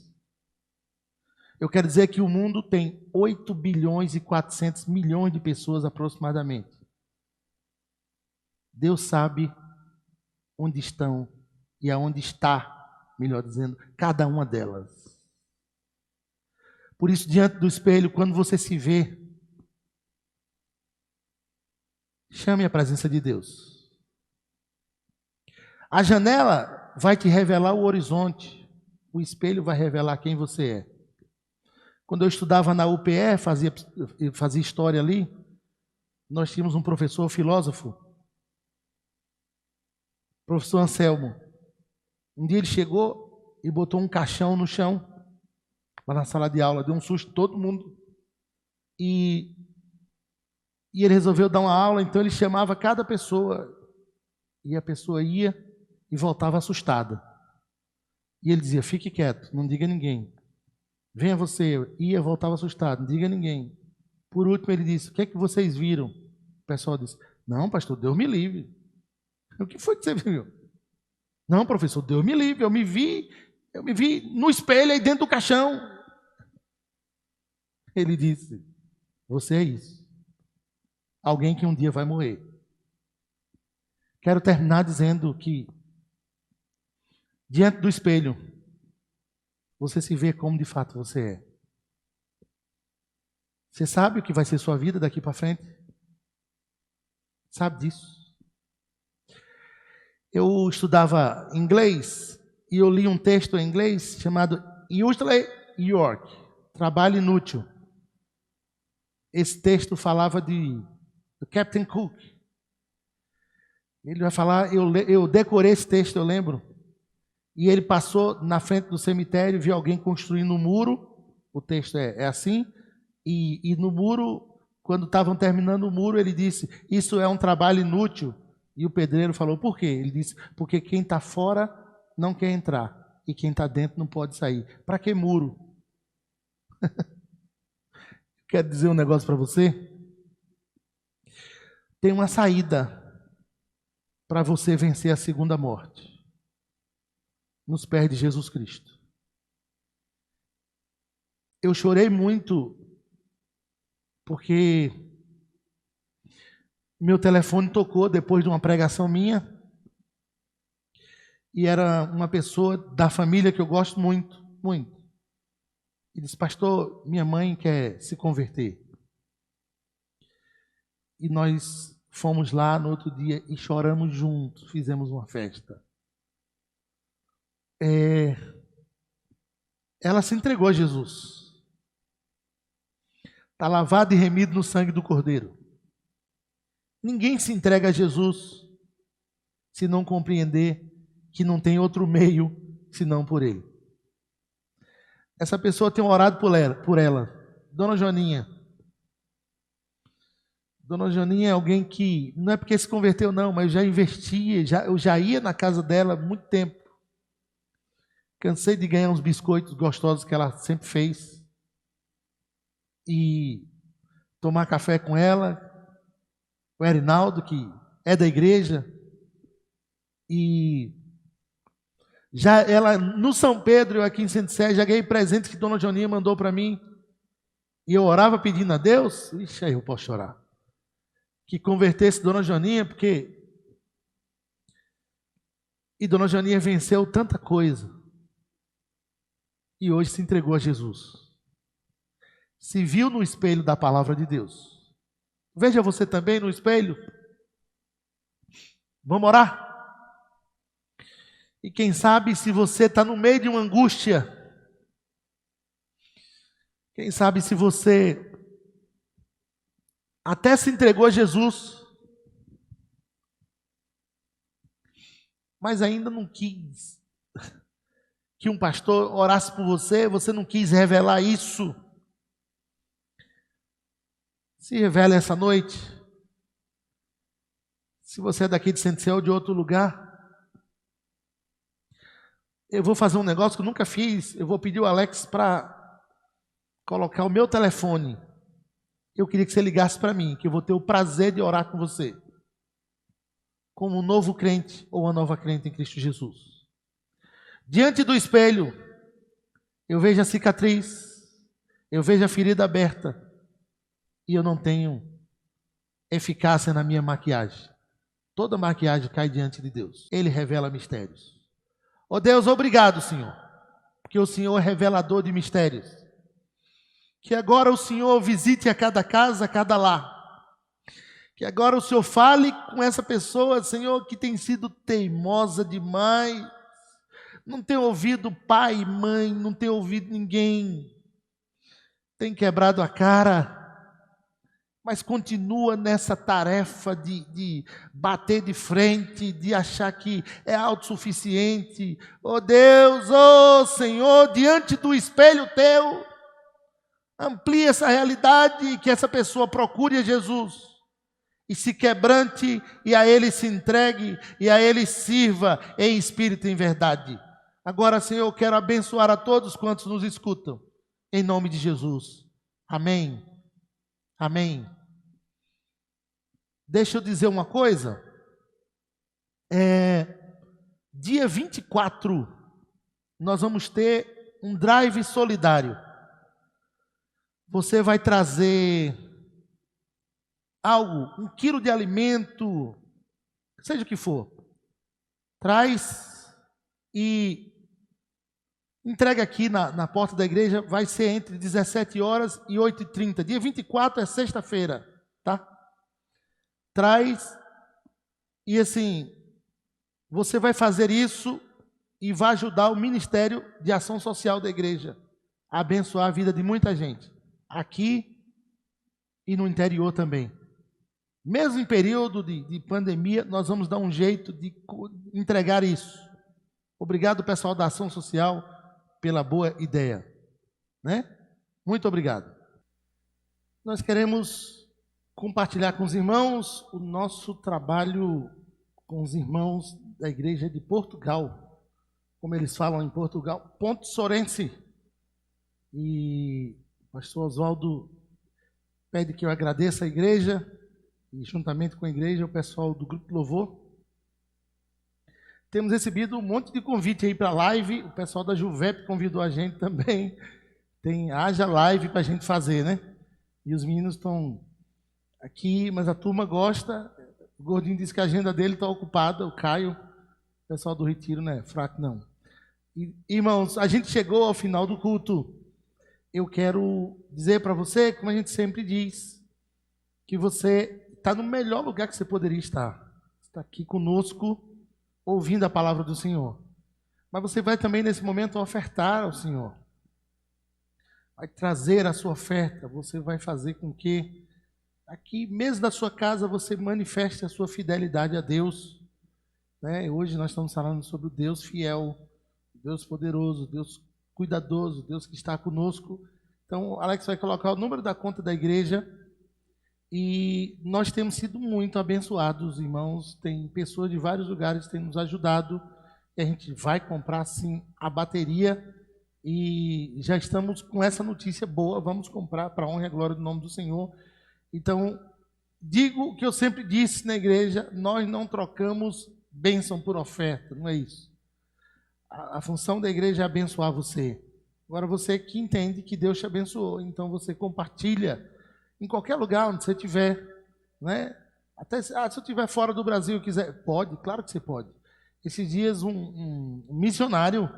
Eu quero dizer que o mundo tem 8 bilhões e 400 milhões de pessoas aproximadamente. Deus sabe onde estão e aonde está, melhor dizendo, cada uma delas. Por isso, diante do espelho, quando você se vê, chame a presença de Deus. A janela vai te revelar o horizonte, o espelho vai revelar quem você é. Quando eu estudava na UPE, fazia história ali, nós tínhamos um professor filósofo, professor Anselmo. Um dia ele chegou e botou um caixão no chão, lá na sala de aula, deu um susto em todo mundo. E ele resolveu dar uma aula, então ele chamava cada pessoa, e a pessoa ia e voltava assustada. E ele dizia, fique quieto, não diga a ninguém. Venha você, ia, voltava assustado, não diga a ninguém. Por último ele disse, o que é que vocês viram? O pessoal disse, não, pastor, Deus me livre. O que foi que você viu? Não, professor, Deus me livre, eu me vi no espelho aí dentro do caixão. Ele disse, você é isso. Alguém que um dia vai morrer. Quero terminar dizendo que, diante do espelho, você se vê como de fato você é. Você sabe o que vai ser sua vida daqui para frente? Sabe disso? Eu estudava inglês e eu li um texto em inglês chamado Useless Work, trabalho inútil. Esse texto falava do Captain Cook. Ele vai falar, eu decorei esse texto, eu lembro. E ele passou na frente do cemitério, viu alguém construindo um muro. O texto é assim. E no muro, quando estavam terminando o muro, ele disse, isso é um trabalho inútil. E o pedreiro falou, por quê? Ele disse, porque quem está fora não quer entrar. E quem está dentro não pode sair. Para que muro? Quero dizer um negócio para você? Tem uma saída para você vencer a segunda morte. Nos pés de Jesus Cristo. Eu chorei muito porque meu telefone tocou depois de uma pregação minha e era uma pessoa da família que eu gosto muito, muito. E disse, pastor, minha mãe quer se converter. E nós fomos lá no outro dia e choramos juntos, fizemos uma festa. Ela se entregou a Jesus. Está lavado e remido no sangue do Cordeiro. Ninguém se entrega a Jesus se não compreender que não tem outro meio senão por Ele. Essa pessoa tem orado por ela. Dona Joaninha. Dona Joaninha é alguém que, não é porque se converteu não, mas eu já investia, eu já ia na casa dela há muito tempo. Cansei de ganhar uns biscoitos gostosos que ela sempre fez. E tomar café com ela. O Erinaldo, que é da igreja. E já ela, no São Pedro, eu aqui em Centro-Sé, já ganhei presentes que Dona Joaninha mandou para mim. E eu orava pedindo a Deus. Ixi, aí eu posso chorar. Que convertesse Dona Joaninha, porque... E Dona Joaninha venceu tanta coisa. E hoje se entregou a Jesus. Se viu no espelho da palavra de Deus. Veja você também no espelho. Vamos orar? E quem sabe se você está no meio de uma angústia. Quem sabe se você até se entregou a Jesus, mas ainda não quis que um pastor orasse por você, você não quis revelar isso. Se revela essa noite. Se você é daqui de Centro-Sé ou de outro lugar, eu vou fazer um negócio que eu nunca fiz. Eu vou pedir o Alex para colocar o meu telefone eu queria que você ligasse para mim, que eu vou ter o prazer de orar com você, como um novo crente ou uma nova crente em Cristo Jesus. Diante do espelho, eu vejo a cicatriz, eu vejo a ferida aberta, e eu não tenho eficácia na minha maquiagem. Toda maquiagem cai diante de Deus. Ele revela mistérios. Oh Deus, obrigado, Senhor, porque o Senhor é revelador de mistérios. Que agora o Senhor visite a cada casa, a cada lar. Que agora o Senhor fale com essa pessoa, Senhor, que tem sido teimosa demais. Não tem ouvido pai e mãe, não tem ouvido ninguém. Tem quebrado a cara, mas continua nessa tarefa de bater de frente, de achar que é autossuficiente. Oh Deus, oh Senhor, diante do espelho teu, amplie essa realidade, que essa pessoa procure a Jesus e se quebrante, e a Ele se entregue, e a Ele sirva em espírito e em verdade. Agora, Senhor, eu quero abençoar a todos quantos nos escutam, em nome de Jesus. Amém. Amém. Deixa eu dizer uma coisa. Dia 24, nós vamos ter um drive solidário. Você vai trazer algo, 1 quilo de alimento, seja o que for. Traz e entrega aqui na porta da igreja. Vai ser entre 17 horas e 8h30. Dia 24 é sexta-feira, tá? Traz, e assim, você vai fazer isso e vai ajudar o Ministério de Ação Social da igreja a abençoar a vida de muita gente, aqui e no interior também. Mesmo em período de pandemia, nós vamos dar um jeito de entregar isso. Obrigado, pessoal da Ação Social, pela boa ideia, né? Muito obrigado. Nós queremos compartilhar com os irmãos o nosso trabalho com os irmãos da igreja de Portugal, como eles falam em Portugal, Ponte Sorense. E o pastor Oswaldo pede que eu agradeça a igreja, e juntamente com a igreja, o pessoal do Grupo Louvor. Temos recebido um monte de convite aí para a live, o pessoal da Juvep convidou a gente também. Haja live para a gente fazer, né? E os meninos estão aqui, mas a turma gosta. O Gordinho disse que a agenda dele está ocupada, o Caio, o pessoal do Retiro, não é fraco não. E, irmãos, a gente chegou ao final do culto. Eu quero dizer para você, como a gente sempre diz, que você está no melhor lugar que você poderia estar. Está aqui conosco, ouvindo a palavra do Senhor. Mas você vai também, nesse momento, ofertar ao Senhor. Vai trazer a sua oferta. Você vai fazer com que, aqui mesmo da sua casa, você manifeste a sua fidelidade a Deus. Né? Hoje nós estamos falando sobre o Deus fiel, Deus poderoso, Deus cuidadoso, Deus que está conosco. Então, Alex vai colocar o número da conta da igreja. E nós temos sido muito abençoados, irmãos. Tem pessoas de vários lugares que têm nos ajudado. E a gente vai comprar, sim, a bateria. E já estamos com essa notícia boa. Vamos comprar para a honra e a glória do nome do Senhor. Então, digo o que eu sempre disse na igreja: nós não trocamos bênção por oferta, não é isso. A função da igreja é abençoar você. Agora, você que entende que Deus te abençoou, então você compartilha em qualquer lugar onde você estiver, né? Até se eu estiver fora do Brasil e quiser, pode, claro que você pode. Esses dias um missionário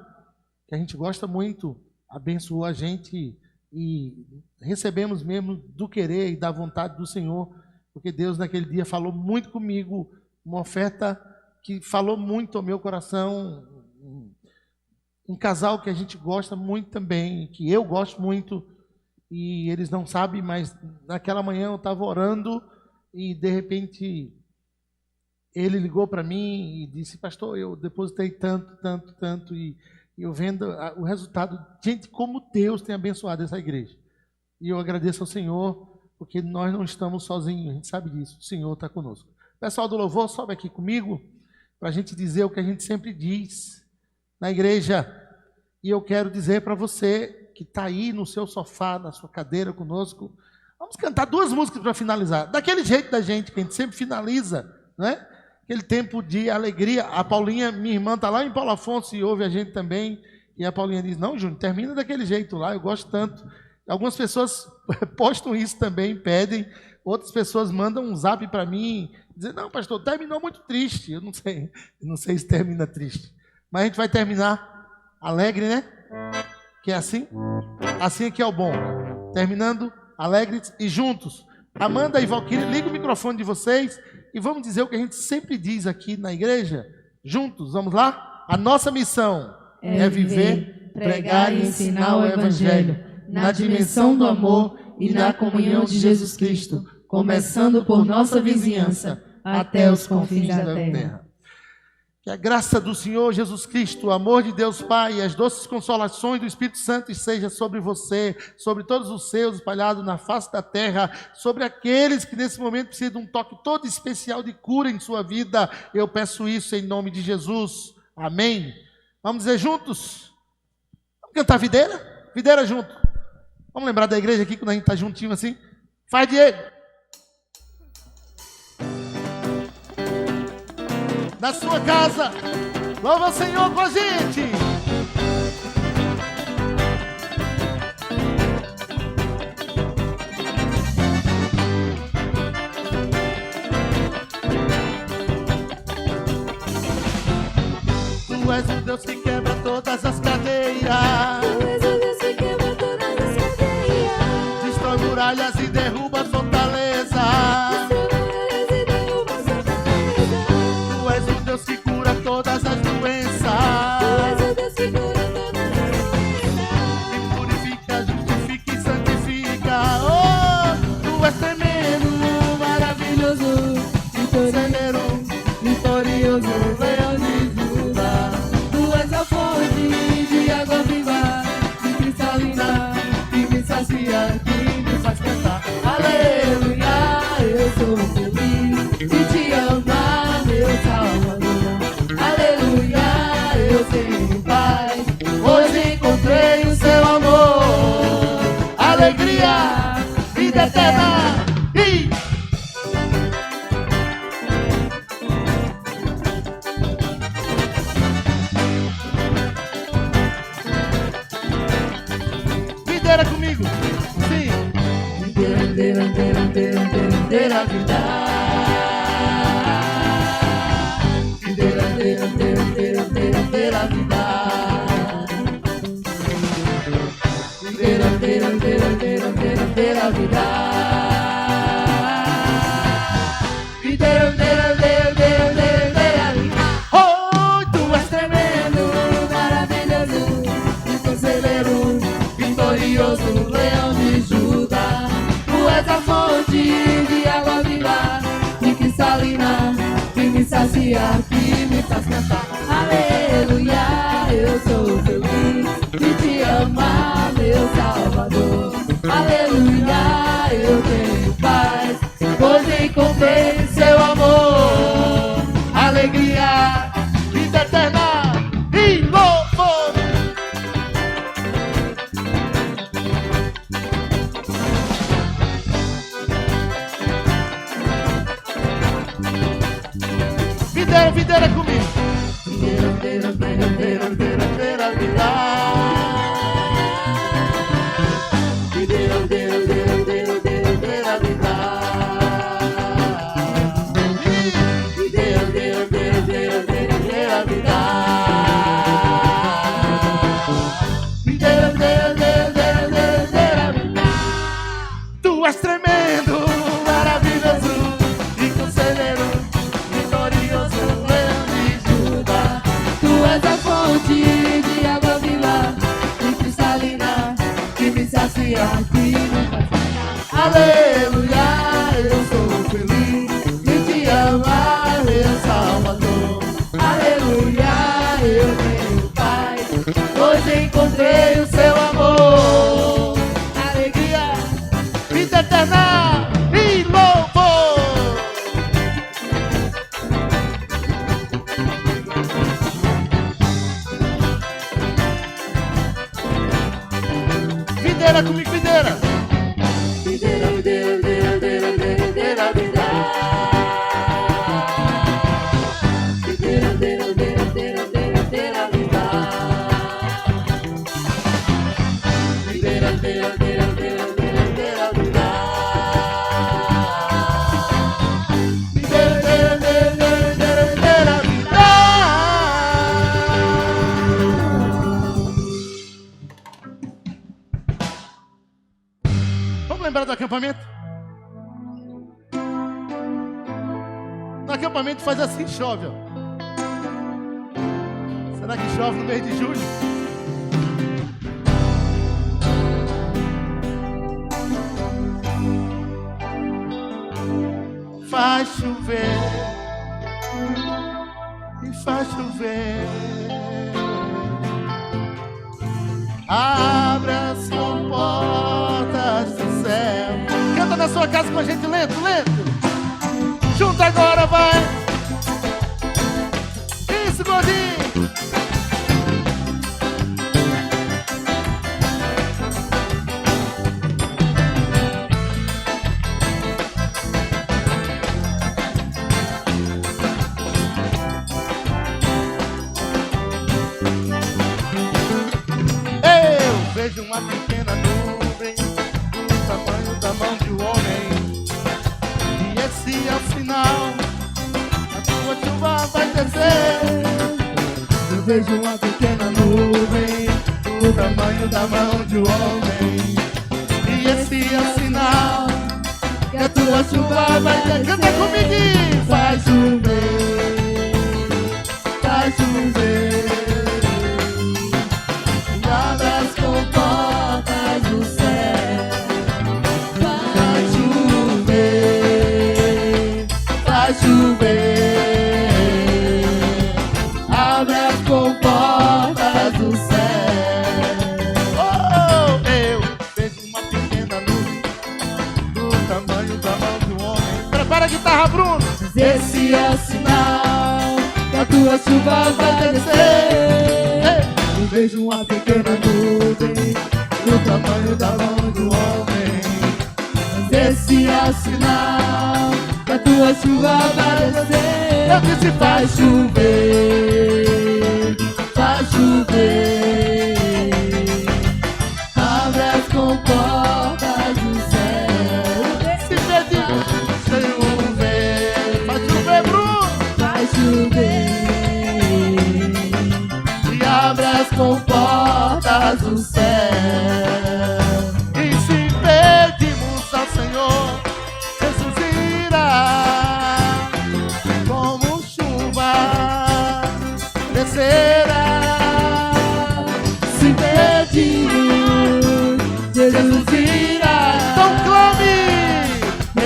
que a gente gosta muito abençoou a gente e recebemos mesmo do querer e da vontade do Senhor, porque Deus naquele dia falou muito comigo, uma oferta que falou muito ao meu coração. Um casal que a gente gosta muito também, que eu gosto muito. E eles não sabem, mas naquela manhã eu estava orando e de repente ele ligou para mim e disse: pastor, eu depositei tanto e eu vendo o resultado. Gente, como Deus tem abençoado essa igreja. E eu agradeço ao Senhor, porque nós não estamos sozinhos, a gente sabe disso, o Senhor está conosco. Pessoal do louvor, sobe aqui comigo para a gente dizer o que a gente sempre diz na igreja. E eu quero dizer para você que está aí no seu sofá, na sua cadeira conosco, Vamos cantar 2 músicas para finalizar. Daquele jeito da gente, que a gente sempre finaliza, né? Aquele tempo de alegria. A Paulinha, minha irmã, está lá em Paulo Afonso e ouve a gente também. E a Paulinha diz, não, Júnior, termina daquele jeito lá, eu gosto tanto. Algumas pessoas postam isso também, pedem. Outras pessoas mandam um zap para mim, dizendo, não, pastor, terminou muito triste. Eu não sei se termina triste. Mas a gente vai terminar alegre, né? Que é assim? Assim é que é o bom. Terminando alegres e juntos. Amanda e Valquíria, liga o microfone de vocês e vamos dizer o que a gente sempre diz aqui na igreja. Juntos, vamos lá? A nossa missão é viver, pregar e ensinar o Evangelho na dimensão do amor e na comunhão de Jesus Cristo, começando por nossa vizinhança até os confins da terra. Que a graça do Senhor Jesus Cristo, o amor de Deus Pai e as doces consolações do Espírito Santo esteja sobre você, sobre todos os seus espalhados na face da terra, sobre aqueles que nesse momento precisam de um toque todo especial de cura em sua vida. Eu peço isso em nome de Jesus. Amém. Vamos dizer juntos? Vamos cantar videira? Videira junto. Vamos lembrar da igreja aqui quando a gente está juntinho assim? Faz, Diego. Na sua casa, louva o Senhor com a gente. Tu és um Deus que quebra todas as cadeias. Tu és o Deus que quebra todas as cadeias. Destrói muralhas e derruba fortalezas. Que cura todas as doenças. Tu és o Deus que cura todas as doenças. Que purifica, justifica e santifica. Oh, tu és tremendo, maravilhoso, vitorioso, leão de Judá. Tu és a fonte de água viva, de cristalina, que me sacia, que me faz cantar. Aleluia, eu sou feliz de te amar, meu Salvador. Aleluia, eu tenho paz, Hoje encontrei o seu amor, alegria, vida eterna. E videira comigo. Sim. Videira, vida. Oh, tu és tremendo, Maravilhoso, conselheiro, vitorioso, leão de Judá. Tu és a fonte de água viva, de cristalina, que me sacia, que me faz cantar. Aleluia, eu sou feliz de te amar, meu Salvador. Aleluia, eu tenho paz, pois encontrei seu amor. alegria, vida eterna e louvor. Videira comigo. Videira, vida. Tu és tremendo, maravilhoso e conselheiro, vitorioso, leão de Judá. Tu és a fonte de água viva, de cristalina, que me sacia, que me faz cantar. Aleluia, eu sou feliz de te amar, meu Salvador. Aleluia, eu tenho paz, hoje encontrei o seu amor. Alegria, vida eterna e louvor. Videira comigo, videira. Videira, acampamento? No acampamento faz assim, chove, ó. Será que chove no mês de julho? Faz chover e faz chover. Abre as comportas do céu. Canta na sua casa com a gente, lento, lento. Junta agora, vai. Isso, gordinho. Vejo uma pequena nuvem do tamanho da mão de um homem, e esse é o sinal, a tua chuva vai descer. Eu vejo uma pequena nuvem do tamanho da mão de um homem, e esse é o sinal, que a tua chuva vai descer. Canta comigo! Vai chover, vai chover. Abre as comportas do céu. Vai chover, vai chover. Abre as comportas do céu. Oh, eu vejo uma pequena nuvem do tamanho da mão de um homem. Prepara a guitarra, Bruno. Esse é o sinal que a tua chuva vai descer. Eu vejo uma pequena nuvem do tamanho da mão do homem. Esse é o sinal que a tua chuva vai descer. Eu disse vai chover, vai chover. Abre as comportas do céu. Se pedir, chover. Vai chover, Bruno. Vai chover. Abre as comportas do céu. E se pedimos ao Senhor, Jesus irá, como chuva descerá. Se pedimos, Jesus irá.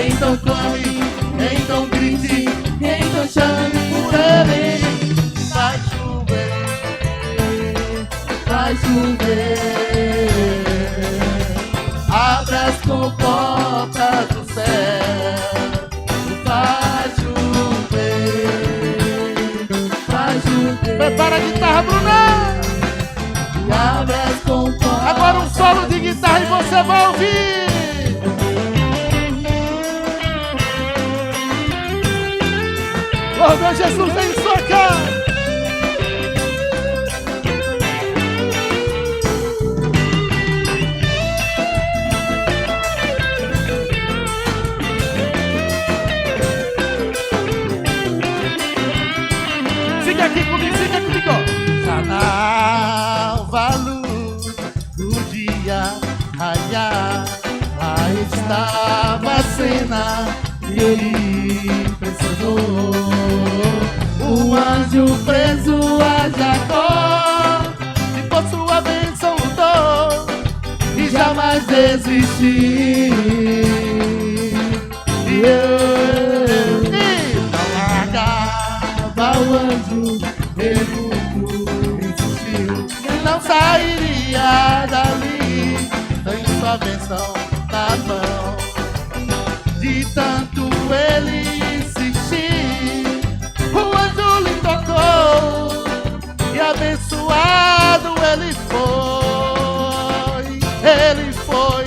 Então clame, então grite, então chame por Ele. Vai chover, vai chover. Abre as comportas do céu. Vai chover, vai chover. Prepara a guitarra, Bruna. E abre as comportas. Agora um solo de guitarra e você vai ouvir. Oh, meu Jesus, vem em sua casa. Fica aqui comigo, ó. Já na alva luz do dia raiar, aí estava a cena e ele impressionou. O anjo preso a Jacó, e por sua bênção lutou e jamais desistiu. E eu não largava o anjo, ele insistiu. Ele não sairia dali, tem sua bênção na mão. De tanto ele insistir, o anjo lhe tocou e abençoado ele foi. Ele foi.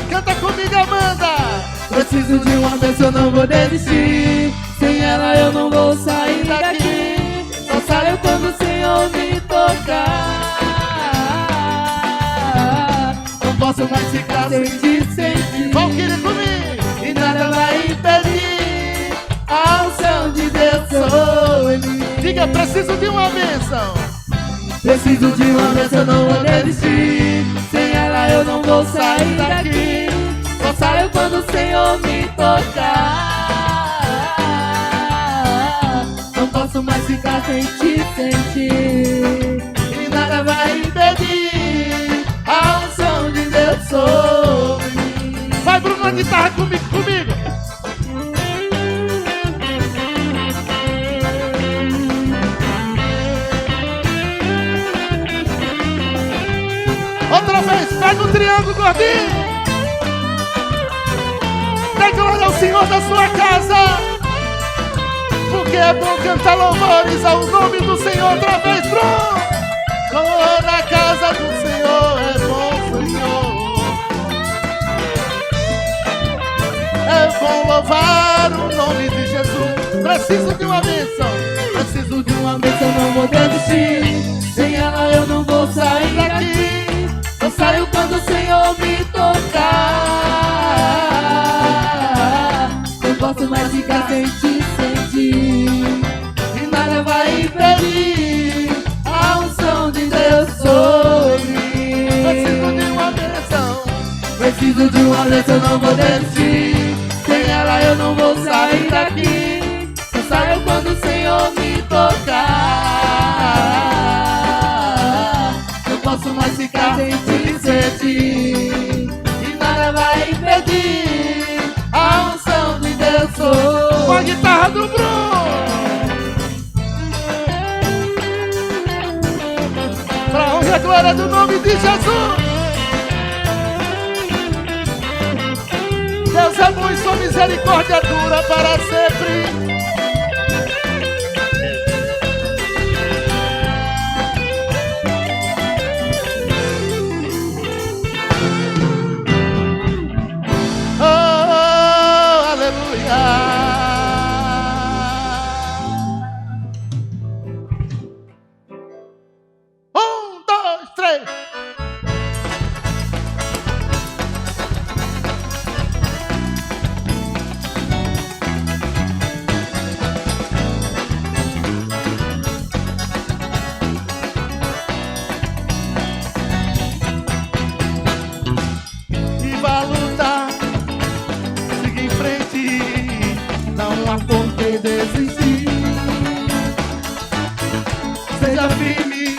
Canta comigo, Amanda. Preciso de uma bênção, não vou desistir. Sem ela eu não vou sair daqui. Só saio quando o Senhor me tocar. Não posso mais ficar sem te sentir. Vão querer comigo. E nada vai impedir a unção de Deus sobre mim. Diga, preciso de uma bênção. Preciso de uma bênção, não vou desistir. Sem ela eu não vou sair daqui. Só saio quando o Senhor me tocar. Não posso mais ficar sem te sentir, e nada vai impedir a unção de Deus sobre mim. Vai, Bruno, na guitarra comigo. Outra vez, pega o triângulo, gordinho. Dê glória ao Senhor da sua casa, porque é bom cantar louvores ao nome do Senhor. Outra vez, Bruno. Oh, na casa do Senhor é bom, Senhor. É bom louvar o nome de Jesus. Preciso de uma bênção. Preciso de uma bênção, não vou desistir. Sem ela eu não vou sair daqui. Eu saio quando o Senhor me tocar. Não posso mais ficar sem te sentir, e nada vai impedir a unção de Deus sobre mim. Preciso de uma bênção. Preciso de uma bênção, não vou desistir. Sem ela eu não vou sair daqui. Eu saio quando o Senhor me tocar. Não posso mais ficar sem te sentir, e nada vai impedir a unção de Deus sobre. Com a guitarra do Bruno. Pra honra e a glória do nome de Jesus. Deus é bom e sua misericórdia dura para sempre. Seja firme,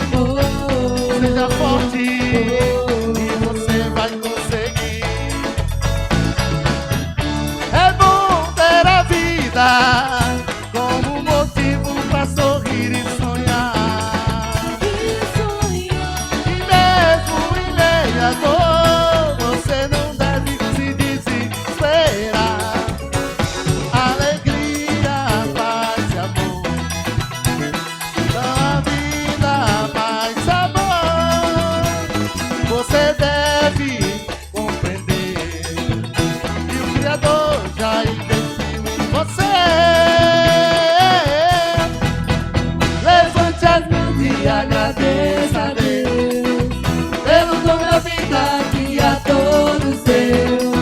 seja forte, e você vai conseguir. É bom ter a vida como motivo para sorrir e sonhar. E mesmo em meio à dor, você não deve se desesperar. Alegria, paz e amor dão à vida mais sabor. Você deve compreender que o Criador já investiu em você. Levante as mãos e agradeça a Deus pelo dom da vida que a todos deu.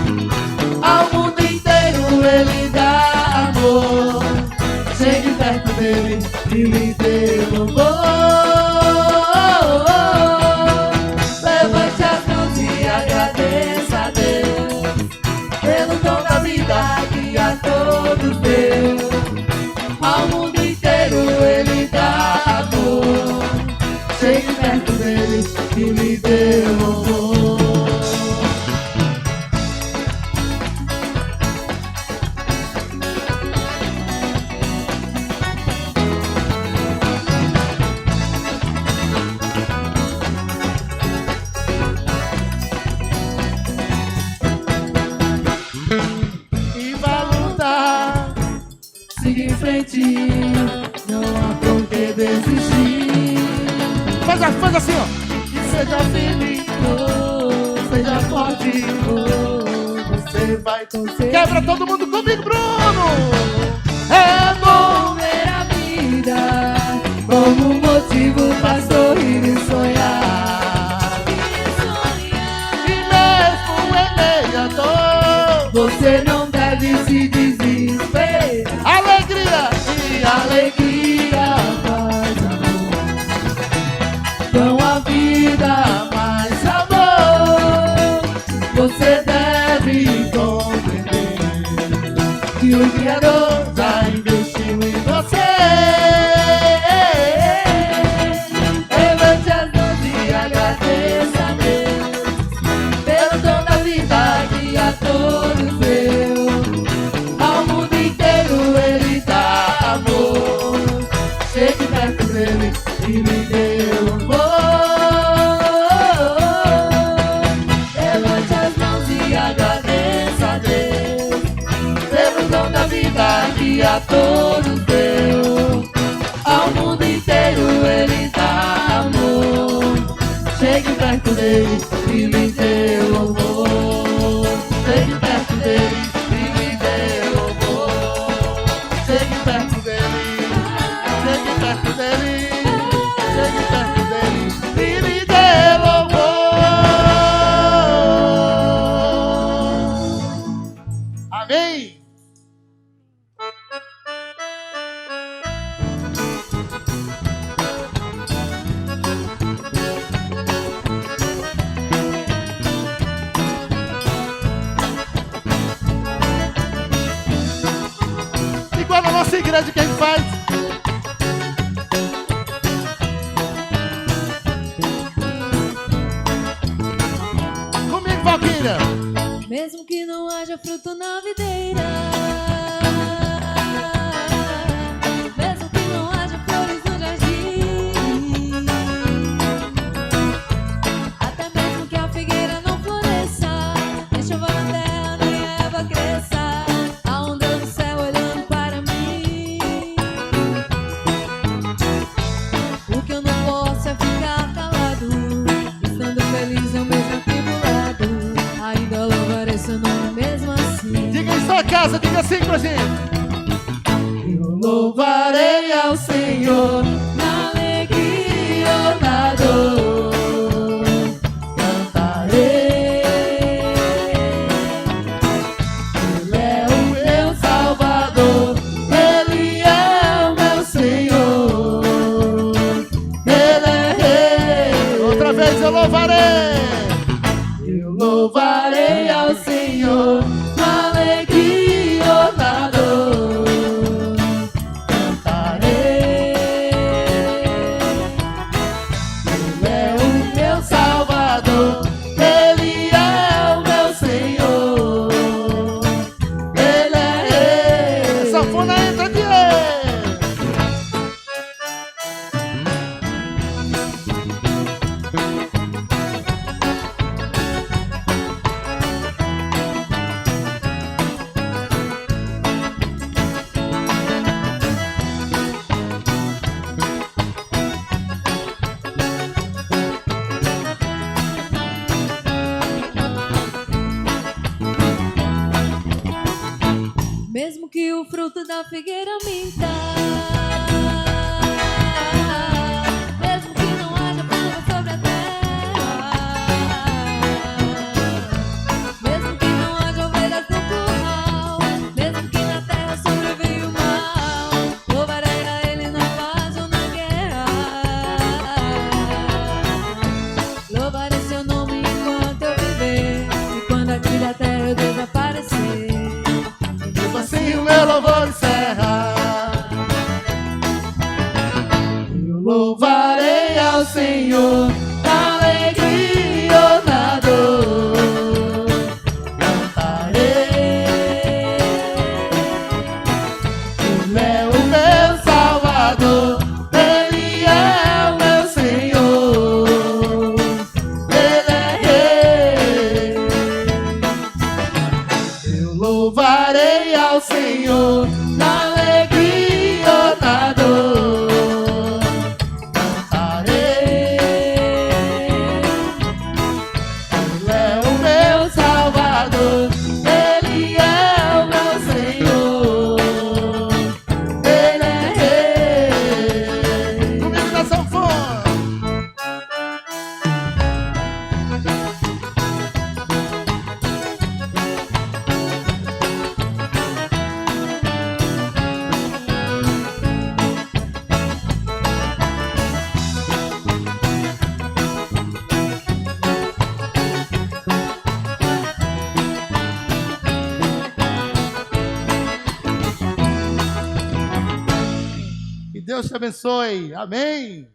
Ao mundo inteiro Ele dá amor. Chegue perto dele e lhe dê louvor. Levante as mãos e agradeça a Deus pelo dom da vida que a todos deu. Ao mundo inteiro Ele dá amor. Chegue perto dele e lhe dê louvor. E vai lutar. Siga em frente, não há por que desistir. Faz assim, ó. E seja firme, seja forte, você vai conseguir. Quebra todo mundo comigo, Bruno. É bom ver a vida como motivo para sorrir e sonhar. E mesmo em meio à dor, Você não deve se desesperar. alegria e Alegria, paz, amor dão a vida mais sabor. Você deve chegue perto dele e me dê louvor. Levante as mãos e agradeça a Deus pelo dom da vida que a todos deu. Ao mundo inteiro Ele dá amor. Chegue perto dele e me dê louvor. Chegue perto dele e me dê louvor. Chegue perto dele, chegue perto dele, chegue perto dele e me dê louvor. Amém. Igual na nossa igreja que a gente faz. Comigo, Valquíria. Mesmo que não haja fruto na videira, mesmo que não haja flores no jardim, até mesmo que a figueira não floresça, nem chova na terra, nem a erva cresça, há um Deus no céu olhando para mim. O que eu não posso é ficar calado, estando feliz eu mesmo atribulado, ainda louvarei seu nome mesmo assim. Diga em sua casa, diga assim pra gente. Eu louvarei ao Senhor na alegria ou na dor. Cantarei, Ele é o meu Salvador, Ele é o meu Senhor, Ele é Rei. Outra vez eu louvarei. Eu louvarei ao Senhor na alegria ou na dor. Cantarei, Ele é o meu Salvador, Ele é o meu Senhor, Ele é Rei. Essa sanfona entra de Mesmo que o fruto da figueira minta, mesmo que não haja chuva sobre a terra, mesmo que não haja ovelhas no curral, mesmo que na terra sobreveio o mal, louvarei a Ele na paz ou na guerra. Louvarei seu nome enquanto eu viver, e quando aqui da terra eu desaparecer, assim o meu louvor encerra. eu louvarei ao Senhor na alegria ou na dor. Cantarei, Ele é o meu Salvador, Ele é o meu Senhor, Ele é Rei. Eu louvarei ao Senhor na alegria ou na dor. Cantarei, Ele é o meu Salvador, Ele é o meu Senhor, Ele é Rei. Comigo na sanfona. Que Deus te abençoe. Amém.